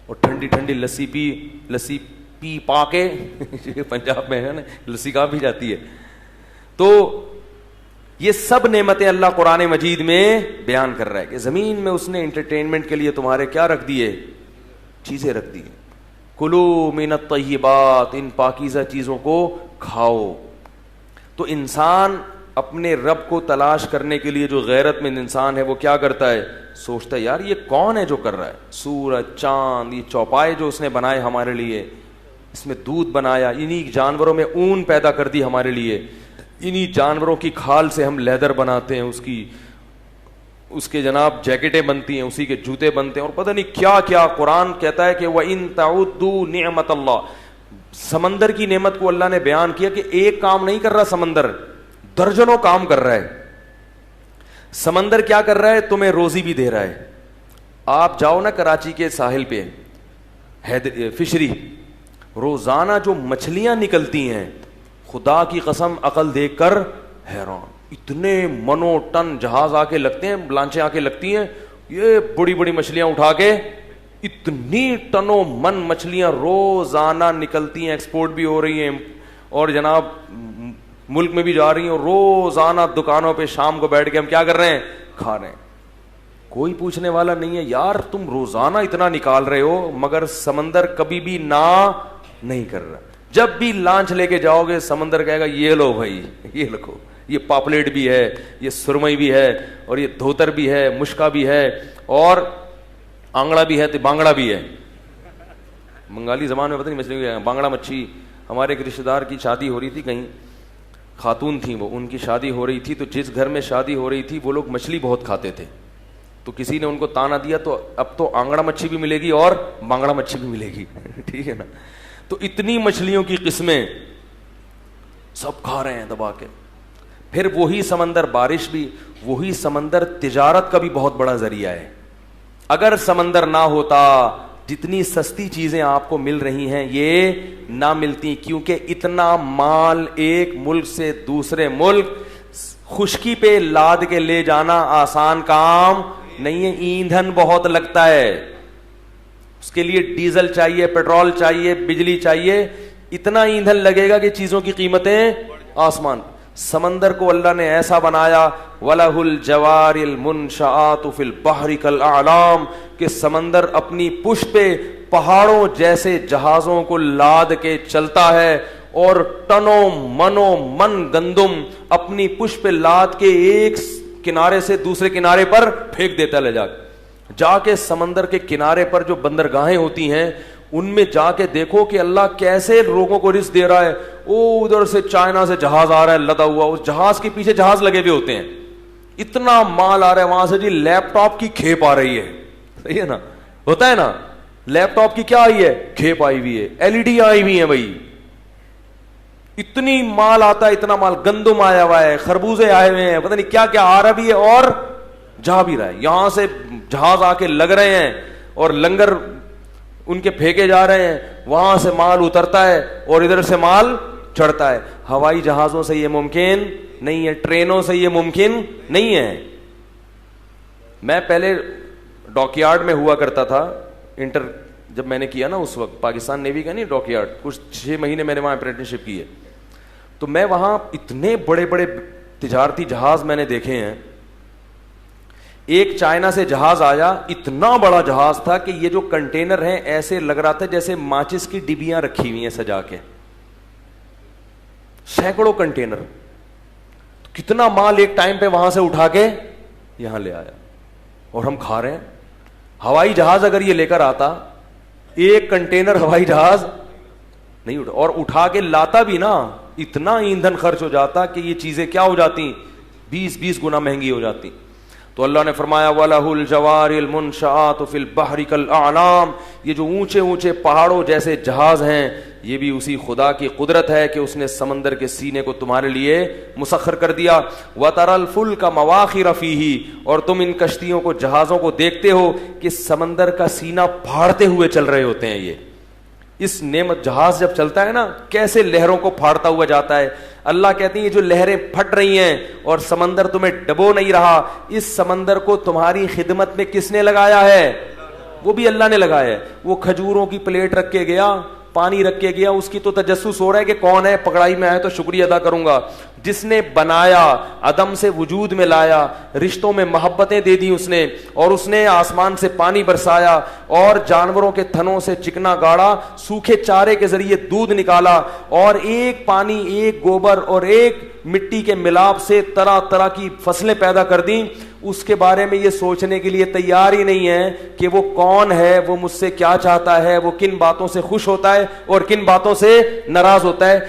اور ٹھنڈی ٹھنڈی لسی پی پا کے پنجاب میں ہے نا لسی کہاں بھی جاتی ہے. تو یہ سب نعمتیں اللہ قرآن مجید میں بیان کر رہا ہے کہ زمین میں اس نے انٹرٹینمنٹ کے لیے تمہارے کیا رکھ دیے, چیزیں رکھ دی. کلو من الطیبات, ان پاکیزہ چیزوں کو کھاؤ. تو انسان اپنے رب کو تلاش کرنے کے لیے, جو غیرت مند انسان ہے وہ کیا کرتا ہے, سوچتا ہے یار یہ کون ہے جو کر رہا ہے, سورج, چاند, یہ چوپائے جو اس نے بنائے ہمارے لیے, اس میں دودھ بنایا, انہی جانوروں میں اون پیدا کر دی ہمارے لیے, انہی جانوروں کی کھال سے ہم لیدر بناتے ہیں, اس کے جناب جیکٹیں بنتی ہیں, اسی کے جوتے بنتے ہیں, اور پتہ نہیں کیا کیا. قرآن کہتا ہے کہ وَإِن تَعُدُّوا نِعْمَتَ اللَّهِ, سمندر کی نعمت کو اللہ نے بیان کیا کہ ایک کام نہیں کر رہا سمندر, درجنوں کام کر رہا ہے. سمندر کیا کر رہا ہے, تمہیں روزی بھی دے رہا ہے. آپ جاؤ نا کراچی کے ساحل پہ, فشری, روزانہ جو مچھلیاں نکلتی ہیں, خدا کی قسم عقل دیکھ کر حیران. اتنے منو ٹن جہاز آ کے لگتے ہیں, لانچیں آ کے لگتی ہیں, یہ بڑی بڑی مچھلیاں اٹھا کے, اتنی ٹنوں من مچھلیاں روزانہ نکلتی ہیں, ایکسپورٹ بھی ہو رہی ہیں, اور جناب ملک میں بھی جا رہی ہیں, اور روزانہ دکانوں پہ شام کو بیٹھ کے ہم کیا کر رہے ہیں, کھا رہے ہیں. کوئی پوچھنے والا نہیں ہے یار تم روزانہ اتنا نکال رہے ہو, مگر سمندر کبھی بھی نہ نہیں کر رہا. جب بھی لانچ لے کے جاؤ گے سمندر کہے گا یہ لو بھائی, یہ لکھو, یہ پاپلیٹ بھی ہے, یہ سرمئی بھی ہے, اور یہ دھوتر بھی ہے, مشکا بھی ہے, اور آنگڑا بھی ہے, تو بانگڑا بھی ہے. بنگالی زبان میں پتہ نہیں مچھلی بانگڑا مچھی. ہمارے ایک رشتے دار کی شادی ہو رہی تھی, کہیں خاتون تھیں وہ, ان کی شادی ہو رہی تھی, تو جس گھر میں شادی ہو رہی تھی وہ لوگ مچھلی بہت کھاتے تھے. تو کسی نے ان کو تانا دیا, تو اب تو آنگڑا مچھی بھی ملے گی اور بانگڑا مچھی بھی ملے گی. ٹھیک ہے نا. تو اتنی مچھلیوں کی قسمیں سب کھا رہے ہیں دبا کے. پھر وہی سمندر, بارش بھی وہی سمندر, تجارت کا بھی بہت بڑا ذریعہ ہے. اگر سمندر نہ ہوتا, جتنی سستی چیزیں آپ کو مل رہی ہیں یہ نہ ملتی, کیونکہ اتنا مال ایک ملک سے دوسرے ملک خشکی پہ لاد کے لے جانا آسان کام نہیں ہے. ایندھن بہت لگتا ہے, اس کے لیے ڈیزل چاہیے, پیٹرول چاہیے, بجلی چاہیے, اتنا ایندھن لگے گا کہ چیزوں کی قیمتیں آسمان. سمندر کو اللہ نے ایسا بنایا, وَلَهُ الْجَوَارِ الْمُنْشَآتُ فِي الْبَحْرِ كَالْأَعْلَامِ, کہ سمندر اپنی پشت پہ پہاڑوں جیسے جہازوں کو لاد کے چلتا ہے, اور ٹنوں منوں من گندم اپنی پشت پہ لاد کے ایک کنارے سے دوسرے کنارے پر پھینک دیتا ہے. جا کے سمندر کے کنارے پر جو بندرگاہیں ہوتی ہیں ان میں جا کے دیکھو کہ اللہ کیسے لوگوں کو رزق دے رہا ہے. او ادھر سے چائنا سے جہاز آ رہا ہے لدا ہوا, اس جہاز کے پیچھے جہاز لگے ہوئے ہوتے ہیں, اتنا مال آ رہا ہے. وہاں سے جی لیپ ٹاپ کی کھیپ آ رہی ہے, صحیح ہے نا, ہوتا ہے نا, لیپ ٹاپ کی کیا آئی ہے, کھیپ آئی ہوئی ہے, LED آئی ہوئی ہے. بھائی اتنی مال آتا ہے, اتنا مال, گندم آیا ہوا ہے, خربوزے آئے ہوئے ہیں, پتہ نہیں کیا کیا آ رہا بھی ہے اور جا بھی رہا ہے. یہاں سے جہاز آ کے لگ رہے ہیں اور لنگر ان کے پھینکے جا رہے ہیں, وہاں سے مال اترتا ہے اور ادھر سے مال چڑھتا ہے. ہوائی جہازوں سے یہ ممکن نہیں ہے, ٹرینوں سے یہ ممکن نہیں ہے. میں پہلے ڈاک یارڈ میں ہوا کرتا تھا, جب میں نے کیا نا اس وقت پاکستان نیوی کا نہیں ڈاک یارڈ, کچھ 6 مہینے میں نے وہاں اپرینٹسشپ کی ہے. تو میں وہاں اتنے بڑے بڑے تجارتی جہاز میں نے دیکھے ہیں ایک چائنا سے جہاز آیا, اتنا بڑا جہاز تھا کہ یہ جو کنٹینر ہیں ایسے لگ رہا تھا جیسے ماچس کی ڈبیاں رکھی ہوئی ہیں سجا کے, سینکڑوں کنٹینر. کتنا مال ایک ٹائم پہ وہاں سے اٹھا کے یہاں لے آیا, اور ہم کھا رہے ہیں. ہوائی جہاز اگر یہ لے کر آتا, ایک کنٹینر ہوائی جہاز نہیں اٹھا, اور اٹھا کے لاتا بھی نا, اتنا ایندھن خرچ ہو جاتا کہ یہ چیزیں کیا ہو جاتی, 20 گنا مہنگی ہو جاتی. تو اللہ نے فرمایا وَلَهُ الْجَوَارِ الْمُنشَآتُ فِي الْبَحْرِ كَالْأَعْلَامِ, یہ جو اونچے اونچے پہاڑوں جیسے جہاز ہیں یہ بھی اسی خدا کی قدرت ہے کہ اس نے سمندر کے سینے کو تمہارے لیے مسخر کر دیا. وَتَرَى الْفُلْكَ مَوَاخِرَ فِيهِ, اور تم ان کشتیوں کو, جہازوں کو دیکھتے ہو کہ سمندر کا سینہ پھاڑتے ہوئے چل رہے ہوتے ہیں. یہ اس نعمت, جہاز جب چلتا ہے نا کیسے لہروں کو پھاڑتا ہوا جاتا ہے. اللہ کہتے ہیں یہ جو لہریں پھٹ رہی ہیں اور سمندر تمہیں ڈبو نہیں رہا, اس سمندر کو تمہاری خدمت میں کس نے لگایا ہے؟ وہ بھی اللہ نے لگایا ہے. وہ کھجوروں کی پلیٹ رکھ کے گیا, پانی رکھ کے گیا, اس کی تو تجسس ہو رہا ہے کہ کون ہے, پکڑائی میں آئے تو شکریہ ادا کروں گا. جس نے بنایا, عدم سے وجود میں لایا, رشتوں میں محبتیں دے دی اس نے, اور اس نے آسمان سے پانی برسایا اور جانوروں کے تھنوں سے چکنا گاڑا, سوکھے چارے کے ذریعے دودھ نکالا, اور ایک پانی, ایک گوبر اور ایک مٹی کے ملاپ سے طرح طرح کی فصلیں پیدا کر دیں. اس کے بارے میں یہ سوچنے کے لیے تیار ہی نہیں ہے کہ وہ کون ہے, وہ مجھ سے کیا چاہتا ہے, وہ کن باتوں سے خوش ہوتا ہے اور کن باتوں سے ناراض ہوتا ہے.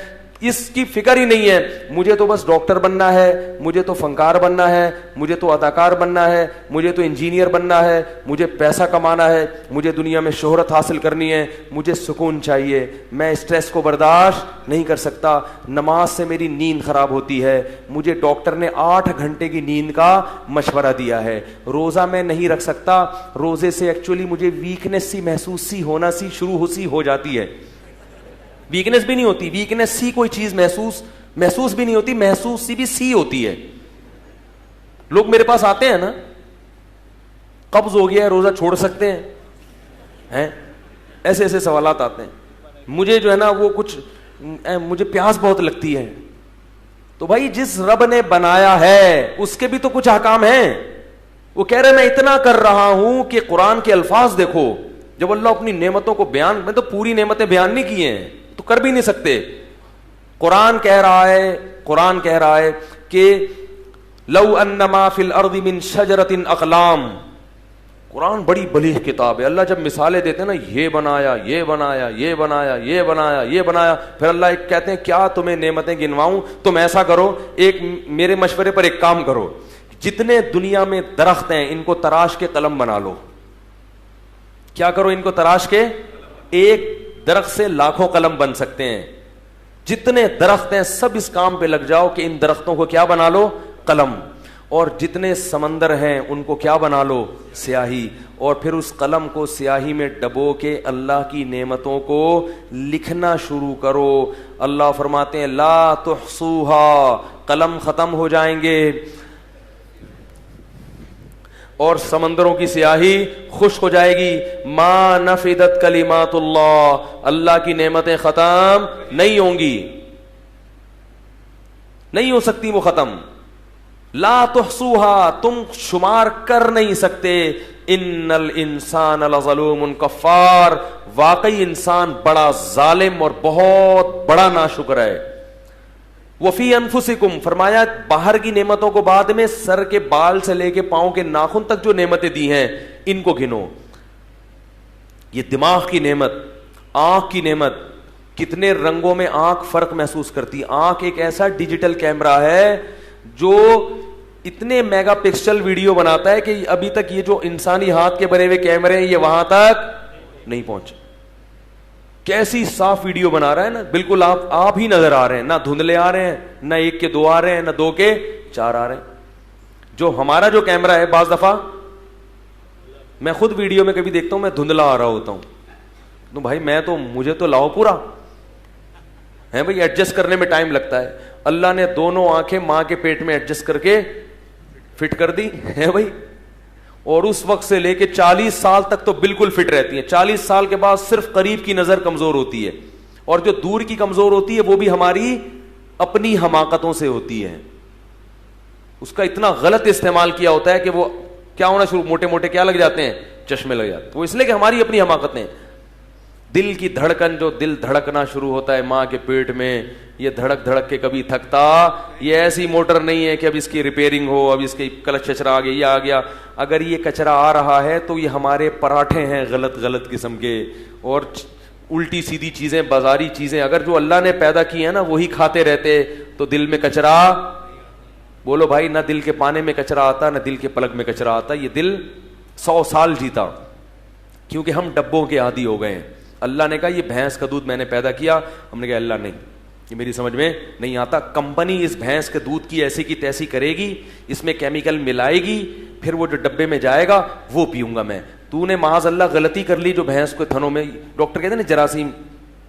اس کی فکر ہی نہیں ہے. مجھے تو بس ڈاکٹر بننا ہے, مجھے تو فنکار بننا ہے, مجھے تو اداکار بننا ہے, مجھے تو انجینئر بننا ہے, مجھے پیسہ کمانا ہے, مجھے دنیا میں شہرت حاصل کرنی ہے, مجھے سکون چاہیے, میں اسٹریس کو برداشت نہیں کر سکتا, نماز سے میری نیند خراب ہوتی ہے, مجھے ڈاکٹر نے 8 گھنٹے کی نیند کا مشورہ دیا ہے, روزہ میں نہیں رکھ سکتا, روزے سے ایکچولی مجھے ویکنیس سی محسوس سی ہونا سی شروع ہو جاتی ہے. ویکنیس بھی نہیں ہوتی, ویکنیس سی کوئی چیز محسوس بھی نہیں ہوتی, محسوس سی بھی سی ہوتی ہے. لوگ میرے پاس آتے ہیں نا, قبض ہو گیا ہے, روزہ چھوڑ سکتے ہیں, ایسے ایسے سوالات آتے ہیں. مجھے جو ہے نا وہ کچھ, مجھے پیاس بہت لگتی ہے. تو بھائی جس رب نے بنایا ہے اس کے بھی تو کچھ احکام ہیں. وہ کہہ رہے میں اتنا کر رہا ہوں کہ قرآن کے الفاظ دیکھو, جب اللہ اپنی نعمتوں کو بیان, میں تو پوری نعمتیں بیان نہیں کی ہیں تو کر بھی نہیں سکتے. قرآن کہہ رہا ہے کہ لو انما فی الارض من شجرۃ اقلام. قرآن بڑی بلیغ کتاب ہے. اللہ جب مثالیں دیتے ہیں نا, یہ بنایا, یہ بنایا, یہ بنایا, یہ بنایا, یہ بنایا, پھر اللہ کہتے ہیں کیا تمہیں نعمتیں گنواؤں, تم ایسا کرو, ایک میرے مشورے پر ایک کام کرو, جتنے دنیا میں درخت ہیں ان کو تراش کے قلم بنا لو. کیا کرو, ان کو تراش کے, ایک درخت سے لاکھوں قلم بن سکتے ہیں. جتنے درخت ہیں سب اس کام پہ لگ جاؤ کہ ان درختوں کو کیا بنا لو, قلم. اور جتنے سمندر ہیں ان کو کیا بنا لو, سیاہی. اور پھر اس قلم کو سیاہی میں ڈبو کے اللہ کی نعمتوں کو لکھنا شروع کرو. اللہ فرماتے ہیں لا تحصوها, قلم ختم ہو جائیں گے اور سمندروں کی سیاہی خشک ہو جائے گی. ما نفدت کلمات اللہ, اللہ کی نعمتیں ختم نہیں ہوں گی, نہیں ہو سکتی وہ ختم. لا تحصوها, تم شمار کر نہیں سکتے. ان الانسان لظلوم کفار, واقعی انسان بڑا ظالم اور بہت بڑا ناشکر ہے. وفی انفسکم, فرمایا باہر کی نعمتوں کو بعد میں, سر کے بال سے لے کے پاؤں کے ناخن تک جو نعمتیں دی ہیں ان کو گنو. یہ دماغ کی نعمت, آنکھ کی نعمت, کتنے رنگوں میں آنکھ فرق محسوس کرتی. آنکھ ایک ایسا ڈیجیٹل کیمرہ ہے جو اتنے میگا پکسل ویڈیو بناتا ہے کہ ابھی تک یہ جو انسانی ہاتھ کے بنے ہوئے کیمرے ہیں یہ وہاں تک نہیں پہنچے. کیسی صاف ویڈیو بنا رہا ہے نا, بالکل آپ ہی نظر آ رہے ہیں, نہ دھندلے آ رہے ہیں, نہ 1 کے 2 آ رہے ہیں, نہ 2 کے 4 آ رہے ہیں. جو ہمارا جو کیمرہ ہے, بعض دفعہ میں خود ویڈیو میں کبھی دیکھتا ہوں میں دھندلا آ رہا ہوتا ہوں, تو بھائی مجھے تو لاؤ پورا ہے بھائی, ایڈجسٹ کرنے میں ٹائم لگتا ہے. اللہ نے دونوں آنکھیں ماں کے پیٹ میں ایڈجسٹ کر کے فٹ کر دی ہے بھائی, اور اس وقت سے لے کے 40 سال تک تو بالکل فٹ رہتی ہیں. 40 سال کے بعد صرف قریب کی نظر کمزور ہوتی ہے, اور جو دور کی کمزور ہوتی ہے وہ بھی ہماری اپنی حماقتوں سے ہوتی ہے. اس کا اتنا غلط استعمال کیا ہوتا ہے کہ وہ کیا ہونا شروع, موٹے موٹے کیا لگ جاتے ہیں, چشمے لگ جاتے ہیں. وہ اس لیے کہ ہماری اپنی حماقتیں. دل کی دھڑکن, جو دل دھڑکنا شروع ہوتا ہے ماں کے پیٹ میں, یہ دھڑک دھڑک کے کبھی تھکتا, یہ ایسی موٹر نہیں ہے کہ اب اس کی ریپیئرنگ ہو, اب اس کی کلچ کچرا آ گیا, یہ آ گیا. اگر یہ کچرا آ رہا ہے تو یہ ہمارے پراٹھے ہیں غلط غلط قسم کے, اور الٹی سیدھی چیزیں, بازاری چیزیں. اگر جو اللہ نے پیدا کی ہیں نا وہی کھاتے رہتے تو دل میں کچرا, بولو بھائی, نہ دل کے پانے میں کچرا آتا, نہ دل کے پلک میں کچرا آتا. یہ دل 100 سال جیتا, کیونکہ ہم ڈبوں کے عادی ہو گئے ہیں. اللہ نے کہا یہ بھینس کا دودھ میں نے پیدا کیا, ہم نے کہا اللہ نہیں, یہ میری سمجھ میں نہیں آتا. کمپنی اس بھینس کے دودھ کی ایسی کی تیسی کرے گی, اس میں کیمیکل ملائے گی, پھر وہ جو ڈبے میں جائے گا وہ پیوں گا میں. تو نے معاذ اللہ غلطی کر لی جو بھینس کو تھنوں میں, ڈاکٹر کہتے ہیں نا جراثیم,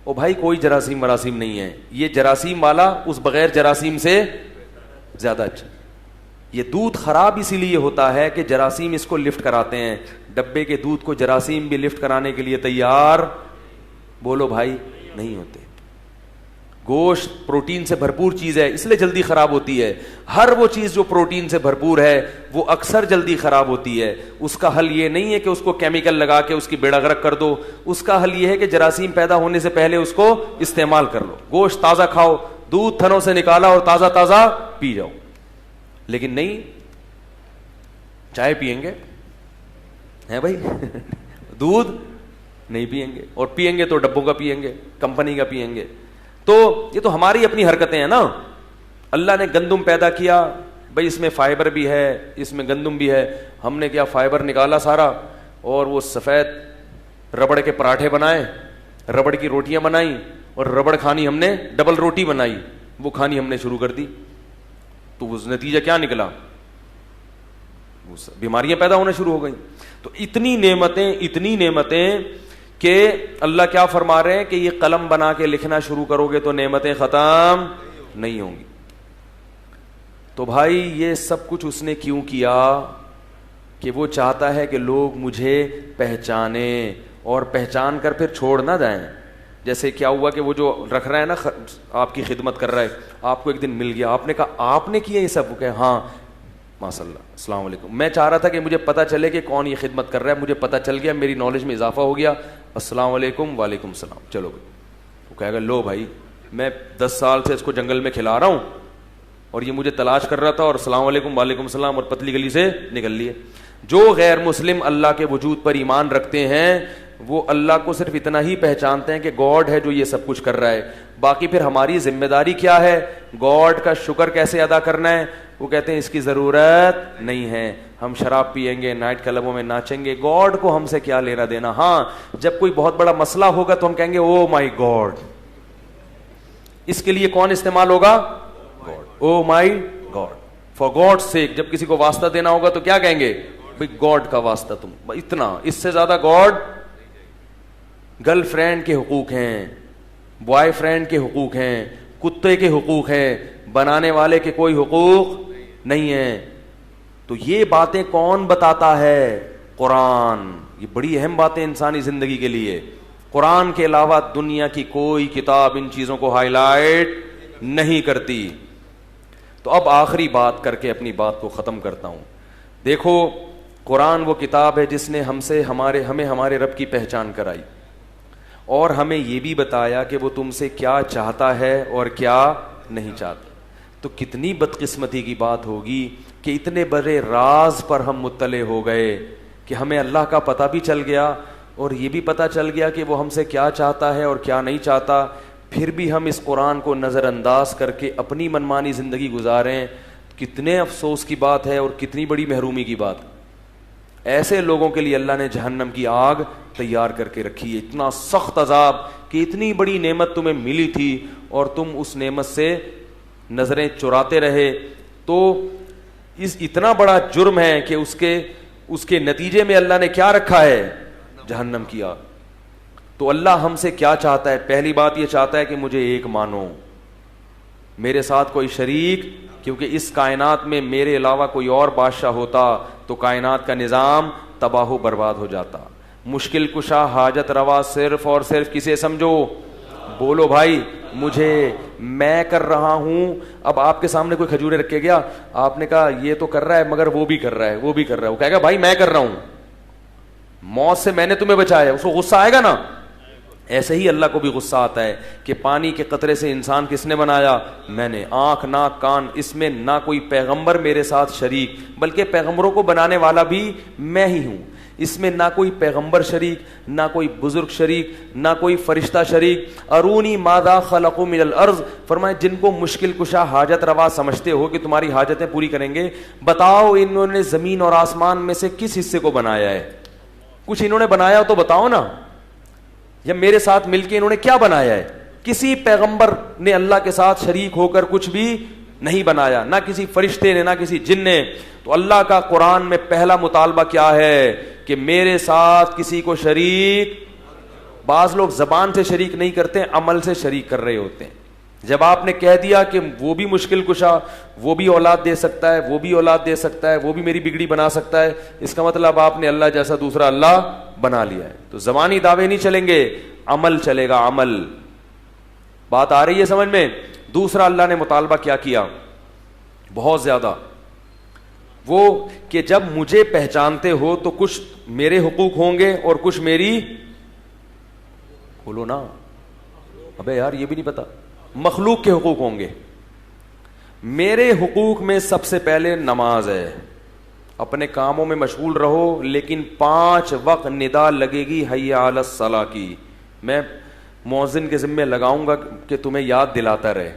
او بھائی کوئی جراثیم مراسیم نہیں ہے, یہ جراثیم والا اس بغیر جراثیم سے زیادہ اچھا. یہ دودھ خراب اسی لیے ہوتا ہے کہ جراثیم اس کو لفٹ کراتے ہیں. ڈبے کے دودھ کو جراثیم بھی لفٹ کرانے کے لیے تیار, بولو بھائی, نہیں ہوتے. گوشت پروٹین سے بھرپور چیز ہے, اس لیے جلدی خراب ہوتی ہے. ہر وہ چیز جو پروٹین سے بھرپور ہے وہ اکثر جلدی خراب ہوتی ہے. اس کا حل یہ نہیں ہے کہ اس کو کیمیکل لگا کے اس کی بیڑا غرق کر دو, اس کا حل یہ ہے کہ جراثیم پیدا ہونے سے پہلے اس کو استعمال کر لو. گوشت تازہ کھاؤ, دودھ تھنوں سے نکالا اور تازہ تازہ پی جاؤ. لیکن نہیں, چائے پیئیں گے ہیں بھائی, دودھ نہیں پیئیں گے, اور پیئیں گے تو ڈبوں کا پیئیں گے, کمپنی کا پیئیں گے. تو یہ تو ہماری اپنی حرکتیں ہیں نا. اللہ نے گندم پیدا کیا, بھائی اس میں فائبر بھی ہے, اس میں گندم بھی ہے. ہم نے کیا فائبر نکالا سارا, اور وہ سفید ربڑ کے پراٹھے بنائے, ربڑ کی روٹیاں بنائیں, اور ربڑ کھانی ہم نے, ڈبل روٹی بنائی, وہ کھانی ہم نے شروع کر دی. تو اس نتیجہ کیا نکلا, بیماریاں پیدا ہونا شروع ہو گئیں. تو اتنی نعمتیں کہ اللہ کیا فرما رہے ہیں کہ یہ قلم بنا کے لکھنا شروع کرو گے تو نعمتیں ختم نہیں ہوں گی. تو بھائی یہ سب کچھ اس نے کیوں کیا, کہ وہ چاہتا ہے کہ لوگ مجھے پہچانیں, اور پہچان کر پھر چھوڑ نہ جائیں. جیسے کیا ہوا کہ وہ جو رکھ رہا ہے نا, آپ کی خدمت کر رہا ہے, آپ کو ایک دن مل گیا, آپ نے کہا آپ نے کیا یہ سب, کہ ہاں ماشاء اللہ, السلام علیکم. میں چاہ رہا تھا کہ مجھے پتہ چلے کہ کون یہ خدمت کر رہا ہے, مجھے پتہ چل گیا, میری نالج میں اضافہ ہو گیا, السلام علیکم. وعلیکم السلام. چلو وہ کہے گا لو بھائی میں 10 سال سے اس کو جنگل میں کھلا رہا ہوں, اور یہ مجھے تلاش کر رہا تھا, اور السلام علیکم وعلیکم السلام, اور پتلی گلی سے نکل لیے. جو غیر مسلم اللہ کے وجود پر ایمان رکھتے ہیں وہ اللہ کو صرف اتنا ہی پہچانتے ہیں کہ گاڈ ہے جو یہ سب کچھ کر رہا ہے. باقی پھر ہماری ذمہ داری کیا ہے, گاڈ کا شکر کیسے ادا کرنا ہے. وہ کہتے ہیں اس کی ضرورت نہیں ہے, ہم شراب پیئیں گے, نائٹ کلبوں میں ناچیں گے, گاڈ کو ہم سے کیا لینا دینا. ہاں جب کوئی بہت بڑا مسئلہ ہوگا تو ہم کہیں گے او مائی گاڈ, اس کے لیے کون استعمال ہوگا, God, oh my God, for God sake. جب کسی کو واسطہ دینا ہوگا تو کیا کہیں گے, بھائی گاڈ کا واسطہ, تم اتنا, اس سے زیادہ گاڈ. گرل فرینڈ کے حقوق ہیں, بوائے فرینڈ کے حقوق ہیں, کتے کے حقوق ہیں, بنانے والے کے کوئی حقوق نہیں ہیں. تو یہ باتیں کون بتاتا ہے, قرآن. یہ بڑی اہم باتیں انسانی زندگی کے لیے. قرآن کے علاوہ دنیا کی کوئی کتاب ان چیزوں کو ہائی لائٹ نہیں کرتی. تو اب آخری بات کر کے اپنی بات کو ختم کرتا ہوں. دیکھو قرآن وہ کتاب ہے جس نے ہمیں ہمارے رب کی پہچان کرائی, اور ہمیں یہ بھی بتایا کہ وہ تم سے کیا چاہتا ہے اور کیا نہیں چاہتا. تو کتنی بدقسمتی کی بات ہوگی کہ اتنے بڑے راز پر ہم مطلع ہو گئے کہ ہمیں اللہ کا پتہ بھی چل گیا اور یہ بھی پتہ چل گیا کہ وہ ہم سے کیا چاہتا ہے اور کیا نہیں چاہتا, پھر بھی ہم اس قرآن کو نظر انداز کر کے اپنی منمانی زندگی گزاریں. کتنے افسوس کی بات ہے اور کتنی بڑی محرومی کی بات. ایسے لوگوں کے لیے اللہ نے جہنم کی آگ تیار کر کے رکھی ہے, اتنا سخت عذاب کہ اتنی بڑی نعمت تمہیں ملی تھی اور تم اس نعمت سے نظریں چراتے رہے. تو اتنا بڑا جرم ہے کہ اس کے نتیجے میں اللہ نے کیا رکھا ہے, جہنم کی آگ. تو اللہ ہم سے کیا چاہتا ہے, پہلی بات یہ چاہتا ہے کہ مجھے ایک مانو, میرے ساتھ کوئی شریک, کیونکہ اس کائنات میں میرے علاوہ کوئی اور بادشاہ ہوتا تو کائنات کا نظام تباہ و برباد ہو جاتا. مشکل کشا حاجت روا صرف اور صرف کسے سمجھو, بولو بھائی, مجھے. میں کر رہا ہوں. اب آپ کے سامنے کوئی کھجورے رکھ کے گیا, آپ نے کہا یہ تو کر رہا ہے مگر وہ بھی کر رہا ہے, وہ بھی کر رہا ہے, وہ کہے گا بھائی میں کر رہا ہوں, موت سے میں نے تمہیں بچایا. اس کو غصہ آئے گا نا. ایسے ہی اللہ کو بھی غصہ آتا ہے کہ پانی کے قطرے سے انسان کس نے بنایا؟ میں نے. آنکھ ناک کان, اس میں نہ کوئی پیغمبر میرے ساتھ شریک, بلکہ پیغمبروں کو بنانے والا بھی میں ہی ہوں. اس میں نہ کوئی پیغمبر شریک, نہ کوئی بزرگ شریک, نہ کوئی فرشتہ شریک. ارونی ماذا خلقوا من الارض, فرمائے جن کو مشکل کشا حاجت روا سمجھتے ہو کہ تمہاری حاجتیں پوری کریں گے, بتاؤ انہوں نے زمین اور آسمان میں سے کس حصے کو بنایا ہے؟ کچھ انہوں نے بنایا تو بتاؤ نا, یا میرے ساتھ مل کے انہوں نے کیا بنایا ہے؟ کسی پیغمبر نے اللہ کے ساتھ شریک ہو کر کچھ بھی نہیں بنایا, نہ کسی فرشتے نے, نہ کسی جن نے. تو اللہ کا قرآن میں پہلا مطالبہ کیا ہے کہ میرے ساتھ کسی کو شریک. بعض لوگ زبان سے شریک نہیں کرتے, عمل سے شریک کر رہے ہوتے ہیں. جب آپ نے کہہ دیا کہ وہ بھی مشکل کشا, وہ بھی اولاد دے سکتا ہے, وہ بھی اولاد دے سکتا ہے, وہ بھی میری بگڑی بنا سکتا ہے, اس کا مطلب آپ نے اللہ جیسا دوسرا اللہ بنا لیا ہے. تو زبانی دعوے نہیں چلیں گے, عمل چلے گا, عمل. بات آ رہی ہے سمجھ میں؟ دوسرا اللہ نے مطالبہ کیا کیا بہت زیادہ, وہ کہ جب مجھے پہچانتے ہو تو کچھ میرے حقوق ہوں گے اور کچھ میری, بولو نا ابے یار یہ بھی نہیں پتا, مخلوق کے حقوق ہوں گے. میرے حقوق میں سب سے پہلے نماز ہے. اپنے کاموں میں مشغول رہو, لیکن 5 وقت ندا لگے گی حی علی الصلاۃ کی. میں مؤذن کے ذمہ لگاؤں گا کہ تمہیں یاد دلاتا رہے.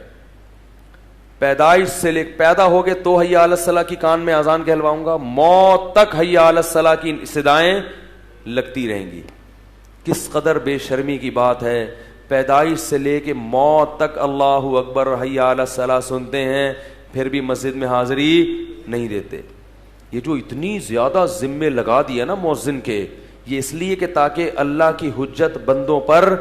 پیدائش سے لے پیدا ہوگے تو حی علی الصلاۃ کی کان میں اذان کہلواؤں گا, موت تک حی علی الصلاۃ کی صدائیں لگتی رہیں گی. کس قدر بے شرمی کی بات ہے, پیدائش سے لے کے موت تک اللہ اکبر حی علی الصلاۃ سنتے ہیں, پھر بھی مسجد میں حاضری نہیں دیتے. یہ جو اتنی زیادہ ذمے لگا دیا نا مؤذن کے, یہ اس لیے کہ تاکہ اللہ کی حجت بندوں پر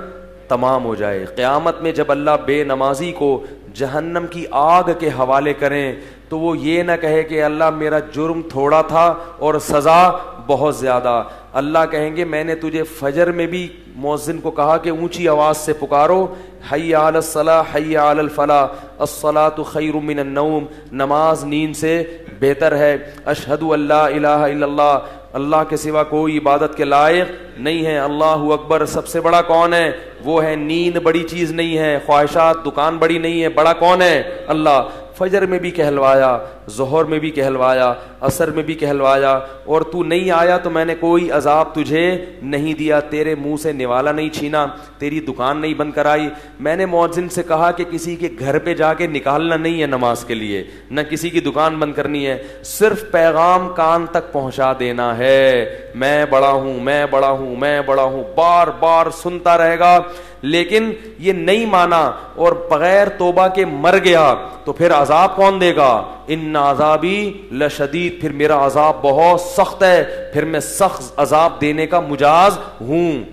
تمام ہو جائے. قیامت میں جب اللہ بے نمازی کو جہنم کی آگ کے حوالے کریں تو وہ یہ نہ کہے کہ اللہ میرا جرم تھوڑا تھا اور سزا بہت زیادہ. اللہ کہیں گے میں نے تجھے فجر میں بھی مؤذن کو کہا کہ اونچی آواز سے پکارو, حی علی الصلاۃ حی علی الفلاح, الصلاۃ خیر من النوم, نماز نیند سے بہتر ہے. اشہد ان لا الہ الا اللہ, اللہ کے سوا کوئی عبادت کے لائق نہیں ہے. اللہ اکبر, سب سے بڑا کون ہے؟ وہ ہے. نیند بڑی چیز نہیں ہے, خواہشات دکان بڑی نہیں ہے, بڑا کون ہے؟ اللہ. فجر میں بھی کہلوایا, ظہر میں بھی کہلوایا, عصر میں بھی کہلوایا, اور تو نہیں آیا تو میں نے کوئی عذاب تجھے نہیں دیا, تیرے منہ سے نوالا نہیں چھینا, تیری دکان نہیں بند کرائی. میں نے مؤذن سے کہا کہ کسی کے گھر پہ جا کے نکالنا نہیں ہے نماز کے لیے, نہ کسی کی دکان بند کرنی ہے, صرف پیغام کان تک پہنچا دینا ہے. میں بڑا ہوں, میں بڑا ہوں, میں بڑا ہوں, بار بار سنتا رہے گا. لیکن یہ نہیں مانا اور بغیر توبہ کے مر گیا تو پھر عذاب کون دے گا؟ ان عذابی لشدید, پھر میرا عذاب بہت سخت ہے, پھر میں سخت عذاب دینے کا مجاز ہوں.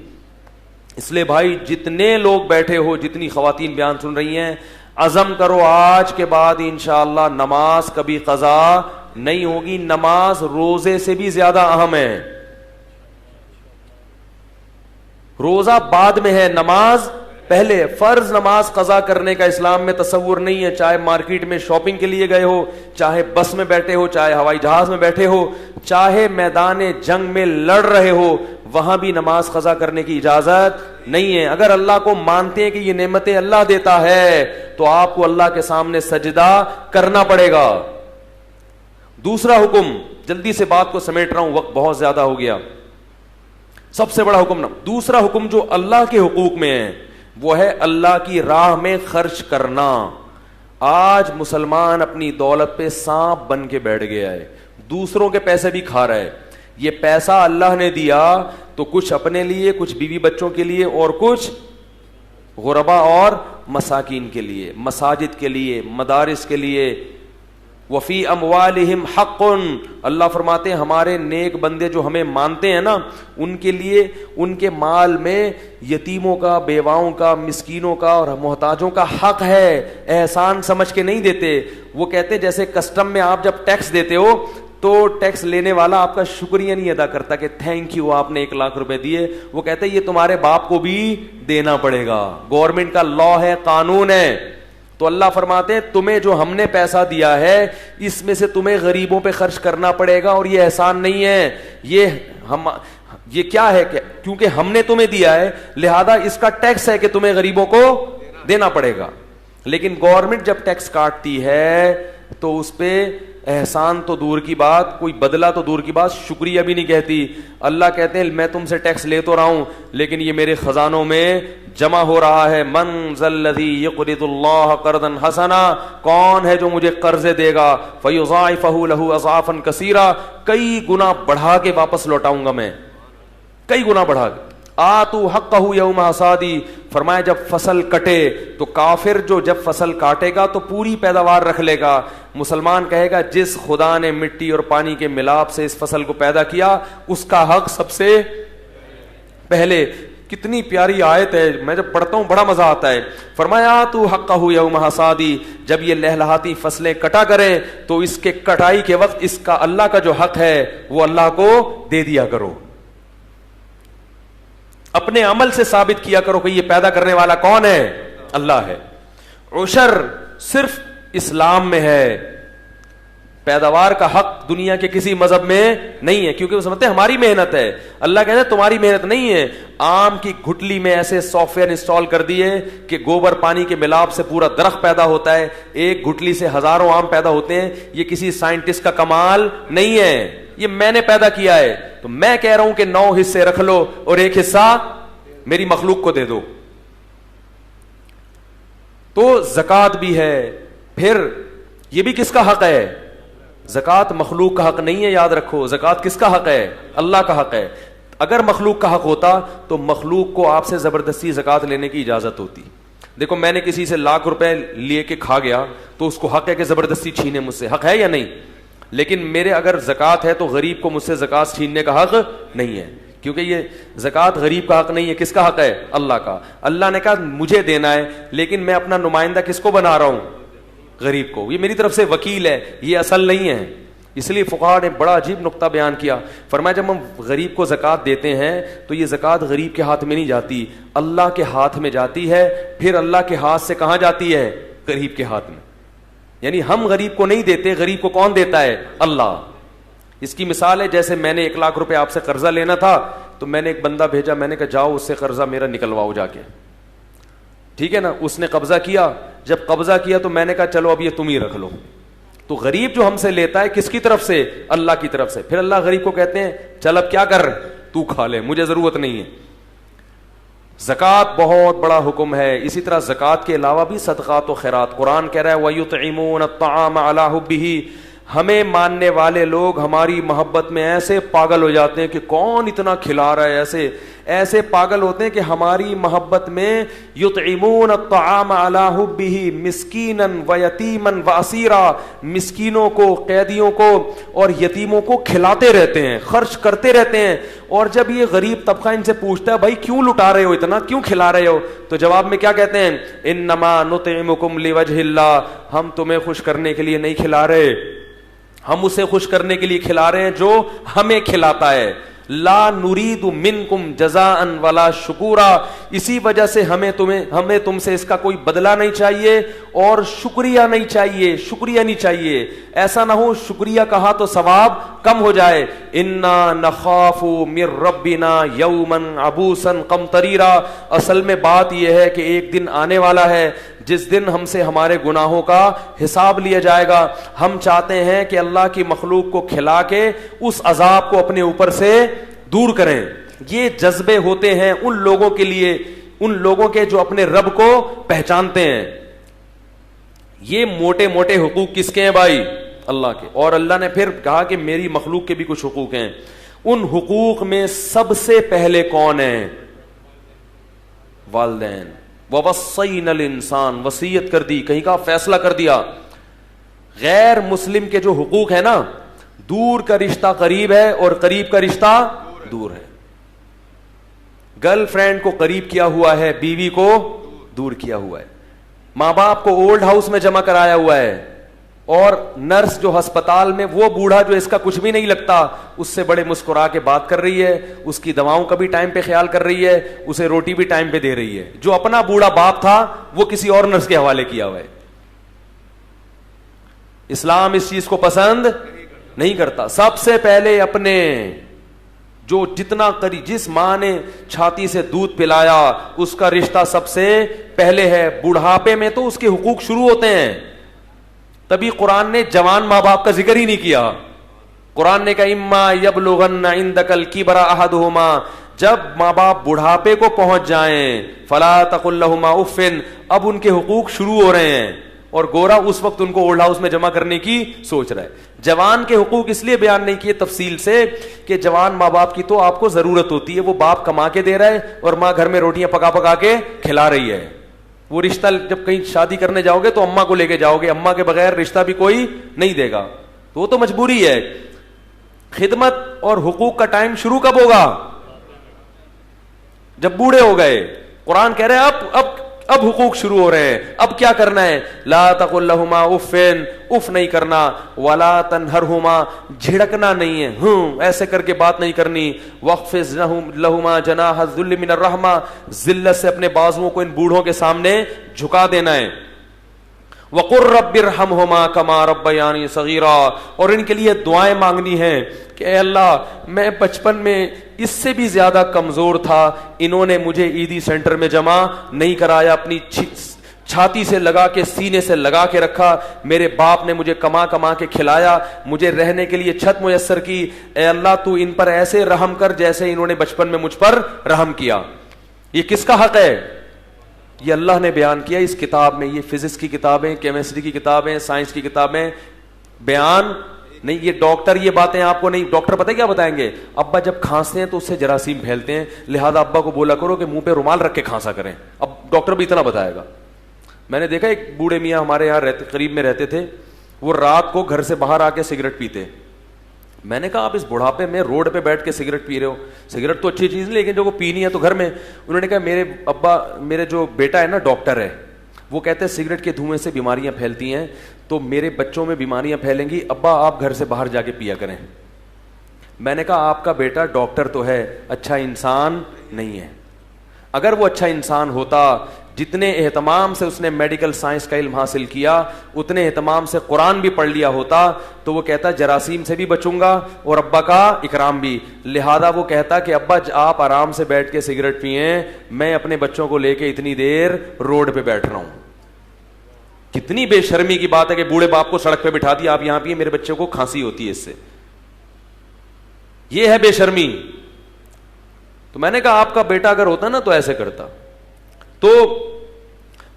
اس لیے بھائی جتنے لوگ بیٹھے ہو, جتنی خواتین بیان سن رہی ہیں, عزم کرو آج کے بعد انشاءاللہ نماز کبھی قضا نہیں ہوگی. نماز روزے سے بھی زیادہ اہم ہے. روزہ بعد میں ہے, نماز پہلے. فرض نماز قضا کرنے کا اسلام میں تصور نہیں ہے. چاہے مارکیٹ میں شاپنگ کے لیے گئے ہو, چاہے بس میں بیٹھے ہو, چاہے ہوائی جہاز میں بیٹھے ہو, چاہے میدان جنگ میں لڑ رہے ہو, وہاں بھی نماز قضا کرنے کی اجازت نہیں ہے. اگر اللہ کو مانتے ہیں کہ یہ نعمتیں اللہ دیتا ہے تو آپ کو اللہ کے سامنے سجدہ کرنا پڑے گا. دوسرا حکم, جلدی سے بات کو سمیٹ رہا ہوں, وقت بہت زیادہ ہو گیا. سب سے بڑا حکم, دوسرا حکم جو اللہ کے حقوق میں ہے وہ ہے اللہ کی راہ میں خرچ کرنا. آج مسلمان اپنی دولت پہ سانپ بن کے بیٹھ گیا ہے, دوسروں کے پیسے بھی کھا رہا ہے. یہ پیسہ اللہ نے دیا تو کچھ اپنے لیے, کچھ بیوی بچوں کے لیے, اور کچھ غربا اور مساکین کے لیے, مساجد کے لیے, مدارس کے لیے. وفی اموالہم حق, اللہ فرماتے ہیں ہمارے نیک بندے جو ہمیں مانتے ہیں نا, ان کے لیے ان کے مال میں یتیموں کا, بیواؤں کا, مسکینوں کا اور محتاجوں کا حق ہے. احسان سمجھ کے نہیں دیتے. وہ کہتے جیسے کسٹم میں آپ جب ٹیکس دیتے ہو تو ٹیکس لینے والا آپ کا شکریہ نہیں ادا کرتا کہ تھینک یو آپ نے 1 لاکھ روپے دیے. وہ کہتے یہ تمہارے باپ کو بھی دینا پڑے گا. گورنمنٹ کا لا ہے, قانون ہے. تو اللہ فرماتے ہیں تمہیں جو ہم نے پیسہ دیا ہے اس میں سے تمہیں غریبوں پہ خرچ کرنا پڑے گا, اور یہ احسان نہیں ہے, یہ کیا ہے کہ کیونکہ ہم نے تمہیں دیا ہے لہذا اس کا ٹیکس ہے کہ تمہیں غریبوں کو دینا پڑے گا. لیکن گورنمنٹ جب ٹیکس کاٹتی ہے تو اس پہ احسان تو دور کی بات, کوئی بدلہ تو دور کی بات, شکریہ بھی نہیں کہتی. اللہ کہتے ہیں میں تم سے ٹیکس لے تو رہا ہوں لیکن یہ میرے خزانوں میں جمع ہو رہا ہے. من ذا الذی یقرض اللہ قرضا حسنا, کون ہے جو مجھے قرضے دے گا, فیضاعفہ لہ اضعافا کثیرا, کئی گنا بڑھا کے واپس لوٹاؤں گا میں, کئی گنا بڑھا کے. آتو حقہ یوم حصادی, فرمایا جب فصل کٹے تو کافر جو جب فصل کاٹے گا تو پوری پیداوار رکھ لے گا, مسلمان کہے گا جس خدا نے مٹی اور پانی کے ملاپ سے اس فصل کو پیدا کیا اس کا حق سب سے پہلے. کتنی پیاری آیت ہے, میں جب پڑھتا ہوں بڑا مزہ آتا ہے. فرمایا تو حقہ یوم حصادی, جب یہ لہلہاتی فصلیں کٹا کریں تو اس کے کٹائی کے وقت اس کا اللہ کا جو حق ہے وہ اللہ کو دے دیا کرو. اپنے عمل سے ثابت کیا کرو کہ یہ پیدا کرنے والا کون ہے, اللہ ہے. عشر صرف اسلام میں ہے, پیداوار کا حق دنیا کے کسی مذہب میں نہیں ہے, کیونکہ وہ سمجھتے ہیں ہماری محنت ہے. اللہ کہتے ہیں تمہاری محنت نہیں ہے, آم کی گھٹلی میں ایسے سافٹ ویئر انسٹال کر دیے کہ گوبر پانی کے ملاپ سے پورا درخت پیدا ہوتا ہے, ایک گھٹلی سے ہزاروں آم پیدا ہوتے ہیں. یہ کسی سائنٹسٹ کا کمال نہیں ہے, یہ میں نے پیدا کیا ہے. تو میں کہہ رہا ہوں کہ 9 حصے رکھ لو اور ایک حصہ میری مخلوق کو دے دو. تو زکوٰۃ بھی ہے. پھر یہ بھی کس کا حق ہے, زکوٰۃ مخلوق کا حق نہیں ہے, یاد رکھو. زکوٰۃ کس کا حق ہے, اللہ کا حق ہے. اگر مخلوق کا حق ہوتا تو مخلوق کو آپ سے زبردستی زکوٰۃ لینے کی اجازت ہوتی. دیکھو میں نے کسی سے لاکھ روپے لیے کے کھا گیا تو اس کو حق ہے کہ زبردستی چھینے مجھ سے, حق ہے یا نہیں؟ لیکن میرے اگر زکوٰۃ ہے تو غریب کو مجھ سے زکوٰۃ چھیننے کا حق نہیں ہے, کیونکہ یہ زکوٰۃ غریب کا حق نہیں ہے. کس کا حق ہے, اللہ کا. اللہ نے کہا مجھے دینا ہے لیکن میں اپنا نمائندہ کس کو بنا رہا ہوں, غریب کو. یہ میری طرف سے وکیل ہے, یہ اصل نہیں ہے. اس لیے فقہاء نے بڑا عجیب نقطہ بیان کیا. فرمایا جب ہم غریب کو زکوٰۃ دیتے ہیں تو یہ زکوٰۃ غریب کے ہاتھ میں نہیں جاتی, اللہ کے ہاتھ میں جاتی ہے. پھر اللہ کے ہاتھ سے کہاں جاتی ہے, غریب کے ہاتھ میں. یعنی ہم غریب کو نہیں دیتے, غریب کو کون دیتا ہے, اللہ. اس کی مثال ہے جیسے میں نے 1 لاکھ روپے آپ سے قرضہ لینا تھا تو میں نے ایک بندہ بھیجا, میں نے کہا جاؤ اس سے قرضہ میرا نکلواؤ جا کے, ٹھیک ہے نا. اس نے قبضہ کیا, جب قبضہ کیا تو میں نے کہا چلو اب یہ تم ہی رکھ لو. تو غریب جو ہم سے لیتا ہے کس کی طرف سے, اللہ کی طرف سے. پھر اللہ غریب کو کہتے ہیں چل اب کیا کر, تو کھا لے, مجھے ضرورت نہیں ہے. زکوٰۃ بہت بڑا حکم ہے. اسی طرح زکوٰۃ کے علاوہ بھی صدقات و خیرات. قرآن کہہ رہا ہے وَيُطْعِمُونَ الطَّعَامَ عَلَىٰ حُبِّهِ, ہمیں ماننے والے لوگ ہماری محبت میں ایسے پاگل ہو جاتے ہیں کہ کون اتنا کھلا رہا ہے, ایسے پاگل ہوتے ہیں کہ ہماری محبت میں یطعمون الطعام علی حبہ مسکینا ویتیما واسیرا, مسکینوں کو, قیدیوں کو اور یتیموں کو کھلاتے رہتے ہیں, خرچ کرتے رہتے ہیں. اور جب یہ غریب طبقہ ان سے پوچھتا ہے بھائی کیوں لٹا رہے ہو اتنا, کیوں کھلا رہے ہو, تو جواب میں کیا کہتے ہیں, انما نطعمکم لوجہ اللہ, ہم تمہیں خوش کرنے کے لیے نہیں کھلا رہے, ہم اسے خوش کرنے کے لیے کھلا رہے ہیں جو ہمیں کھلاتا ہے. لا نرید منکم جزاء ولا شکورا, اسی وجہ سے ہمیں تم سے اس کا کوئی بدلہ نہیں چاہیے اور شکریہ نہیں چاہیے, شکریہ نہیں چاہیے. ایسا نہ ہو شکریہ کہا تو ثواب کم ہو جائے. انا نخاف من ربنا یوما عبوسا قمطریرا, اصل میں بات یہ ہے کہ ایک دن آنے والا ہے جس دن ہم سے ہمارے گناہوں کا حساب لیا جائے گا. ہم چاہتے ہیں کہ اللہ کی مخلوق کو کھلا کے اس عذاب کو اپنے اوپر سے دور کریں. یہ جذبے ہوتے ہیں ان لوگوں کے لیے, ان لوگوں کے جو اپنے رب کو پہچانتے ہیں. یہ موٹے موٹے حقوق کس کے ہیں بھائی, اللہ کے. اور اللہ نے پھر کہا کہ میری مخلوق کے بھی کچھ حقوق ہیں. ان حقوق میں سب سے پہلے کون ہیں, والدین. وَوَصَّيْنَا الْإِنسَانَ, وصیت کر دی, کہیں کا فیصلہ کر دیا. غیر مسلم کے جو حقوق ہیں نا, دور کا رشتہ قریب ہے اور قریب کا رشتہ دور ہے. گرل فرینڈ کو قریب کیا ہوا ہے, بیوی کو دور کیا ہوا ہے. ماں باپ کو اولڈ ہاؤس میں جمع کرایا ہوا ہے, اور نرس جو ہسپتال میں, وہ بوڑھا جو اس کا کچھ بھی نہیں لگتا, اس سے بڑے مسکرا کے بات کر رہی ہے, اس کی دواؤں کا بھی ٹائم پہ خیال کر رہی ہے, اسے روٹی بھی ٹائم پہ دے رہی ہے. جو اپنا بوڑھا باپ تھا وہ کسی اور نرس کے حوالے کیا ہوا ہے. اسلام اس چیز کو پسند نہیں کرتا. سب سے پہلے اپنے جو جتنا قریب, جس ماں نے چھاتی سے دودھ پلایا اس کا رشتہ سب سے پہلے ہے. بڑھاپے میں تو اس کے حقوق شروع ہوتے ہیں. تبھی قرآن نے جوان ماں باپ کا ذکر ہی نہیں کیا. قرآن نے کہا اما یبلغن عندک الکبر احدہما, جب ماں باپ بڑھاپے کو پہنچ جائیں فلا تقل لہما اف, اب ان کے حقوق شروع ہو رہے ہیں. اور گورا اس وقت ان کو اولڈ ہاؤس میں جمع کرنے کی سوچ رہا ہے. جوان کے حقوق اس لیے بیان نہیں کیے تفصیل سے کہ جوان ماں باپ کی تو آپ کو ضرورت ہوتی ہے, وہ باپ کما کے دے رہا ہے اور ماں گھر میں روٹیاں پکا پکا کے کھلا رہی ہے. وہ رشتہ جب کہیں شادی کرنے جاؤ گے تو اماں کو لے کے جاؤ گے, اماں کے بغیر رشتہ بھی کوئی نہیں دے گا, تو وہ تو مجبوری ہے. خدمت اور حقوق کا ٹائم شروع کب ہوگا؟ جب بوڑھے ہو گئے. قرآن کہہ رہے ہیں اب حقوق شروع ہو رہے ہیں. اب کیا کرنا ہے؟ لا تقل لہما اف, اف نہیں کرنا. ولا تنہرہما, جھڑکنا نہیں ہے, ایسے کر کے بات نہیں کرنی. واخفض لہما جناح الذل من الرحمہ, ذلت سے اپنے بازوؤں کو ان بوڑھوں کے سامنے جھکا دینا ہے. وقر رب ارحمہما کما ربیانی صغیرا, اور ان کے لیے دعائیں مانگنی ہیں کہ اے اللہ میں بچپن میں اس سے بھی زیادہ کمزور تھا, انہوں نے مجھے عیدی سینٹر میں جمع نہیں کرایا, اپنی چھاتی سے لگا کے سینے سے لگا کے رکھا, میرے باپ نے مجھے کما کما کے کھلایا, مجھے رہنے کے لیے چھت میسر کی. اے اللہ تو ان پر ایسے رحم کر جیسے انہوں نے بچپن میں مجھ پر رحم کیا. یہ کس کا حق ہے؟ یہ اللہ نے بیان کیا اس کتاب میں. یہ فزکس کی کتابیں, کیمسٹری کی کتابیں, سائنس کی کتابیں بیان نہیں. یہ ڈاکٹر یہ باتیں آپ کو نہیں. ڈاکٹر پتہ کیا بتائیں گے؟ ابا جب کھانستے ہیں تو اس سے جراثیم پھیلتے ہیں, لہذا ابا کو بولا کرو کہ منہ پہ رومال رکھ کے کھانسا کریں. اب ڈاکٹر بھی اتنا بتائے گا. میں نے دیکھا ایک بوڑھے میاں ہمارے یہاں رہتے, قریب میں رہتے تھے, وہ رات کو گھر سے باہر آ کے سگریٹ پیتے. میں نے کہا آپ اس بڑھاپے میں روڈ پہ بیٹھ کے سگریٹ پی رہے ہو, سگریٹ تو اچھی چیز نہیں لیکن جو کو پینی ہے تو گھر میں. انہوں نے کہا میرے ابا, میرے جو بیٹا ہے نا ڈاکٹر ہے, وہ کہتے ہیں سگریٹ کے دھوئیں سے بیماریاں پھیلتی ہیں, تو میرے بچوں میں بیماریاں پھیلیں گی, ابا آپ گھر سے باہر جا کے پیا کریں. میں نے کہا آپ کا بیٹا ڈاکٹر تو ہے, اچھا انسان نہیں ہے. اگر وہ اچھا انسان ہوتا, جتنے اہتمام سے اس نے میڈیکل سائنس کا علم حاصل کیا اتنے اہتمام سے قرآن بھی پڑھ لیا ہوتا, تو وہ کہتا جراثیم سے بھی بچوں گا اور ابا کا اکرام بھی. لہذا وہ کہتا کہ ابا آپ آرام سے بیٹھ کے سگریٹ پئیں, میں اپنے بچوں کو لے کے اتنی دیر روڈ پہ بیٹھ رہا ہوں. کتنی بے شرمی کی بات ہے کہ بوڑھے باپ کو سڑک پہ بٹھا دیا, آپ یہاں پیئیں, میرے بچے کو کھانسی ہوتی ہے اس سے. یہ ہے بے شرمی. تو میں نے کہا آپ کا بیٹا اگر ہوتا نا تو ایسے کرتا. تو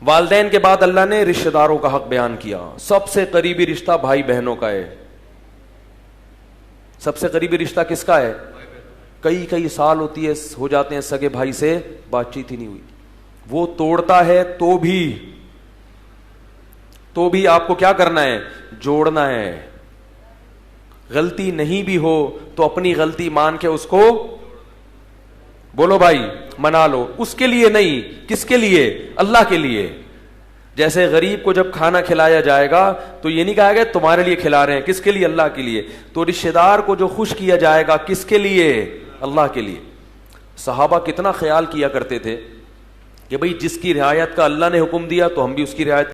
والدین کے بعد اللہ نے رشتہ داروں کا حق بیان کیا. سب سے قریبی رشتہ بھائی بہنوں کا ہے. سب سے قریبی رشتہ کس کا ہے؟ کئی سال ہو جاتے ہیں سگے بھائی سے بات چیت ہی نہیں ہوئی. وہ توڑتا ہے تو بھی آپ کو کیا کرنا ہے؟ جوڑنا ہے. غلطی نہیں بھی ہو تو اپنی غلطی مان کے اس کو بولو بھائی منا لو. اس کے لیے نہیں, کس کے لیے؟ اللہ کے لیے. جیسے غریب کو جب کھانا کھلایا جائے گا تو یہ نہیں کہا گیا تمہارے لیے کھلا رہے ہیں, کس کے لیے؟ اللہ کے لیے. تو رشتہ دار کو جو خوش کیا جائے گا کس کے لیے؟ اللہ کے لیے. صحابہ کتنا خیال کیا کرتے تھے کہ بھئی جس کی رعایت کا اللہ نے حکم دیا تو ہم بھی اس کی رعایت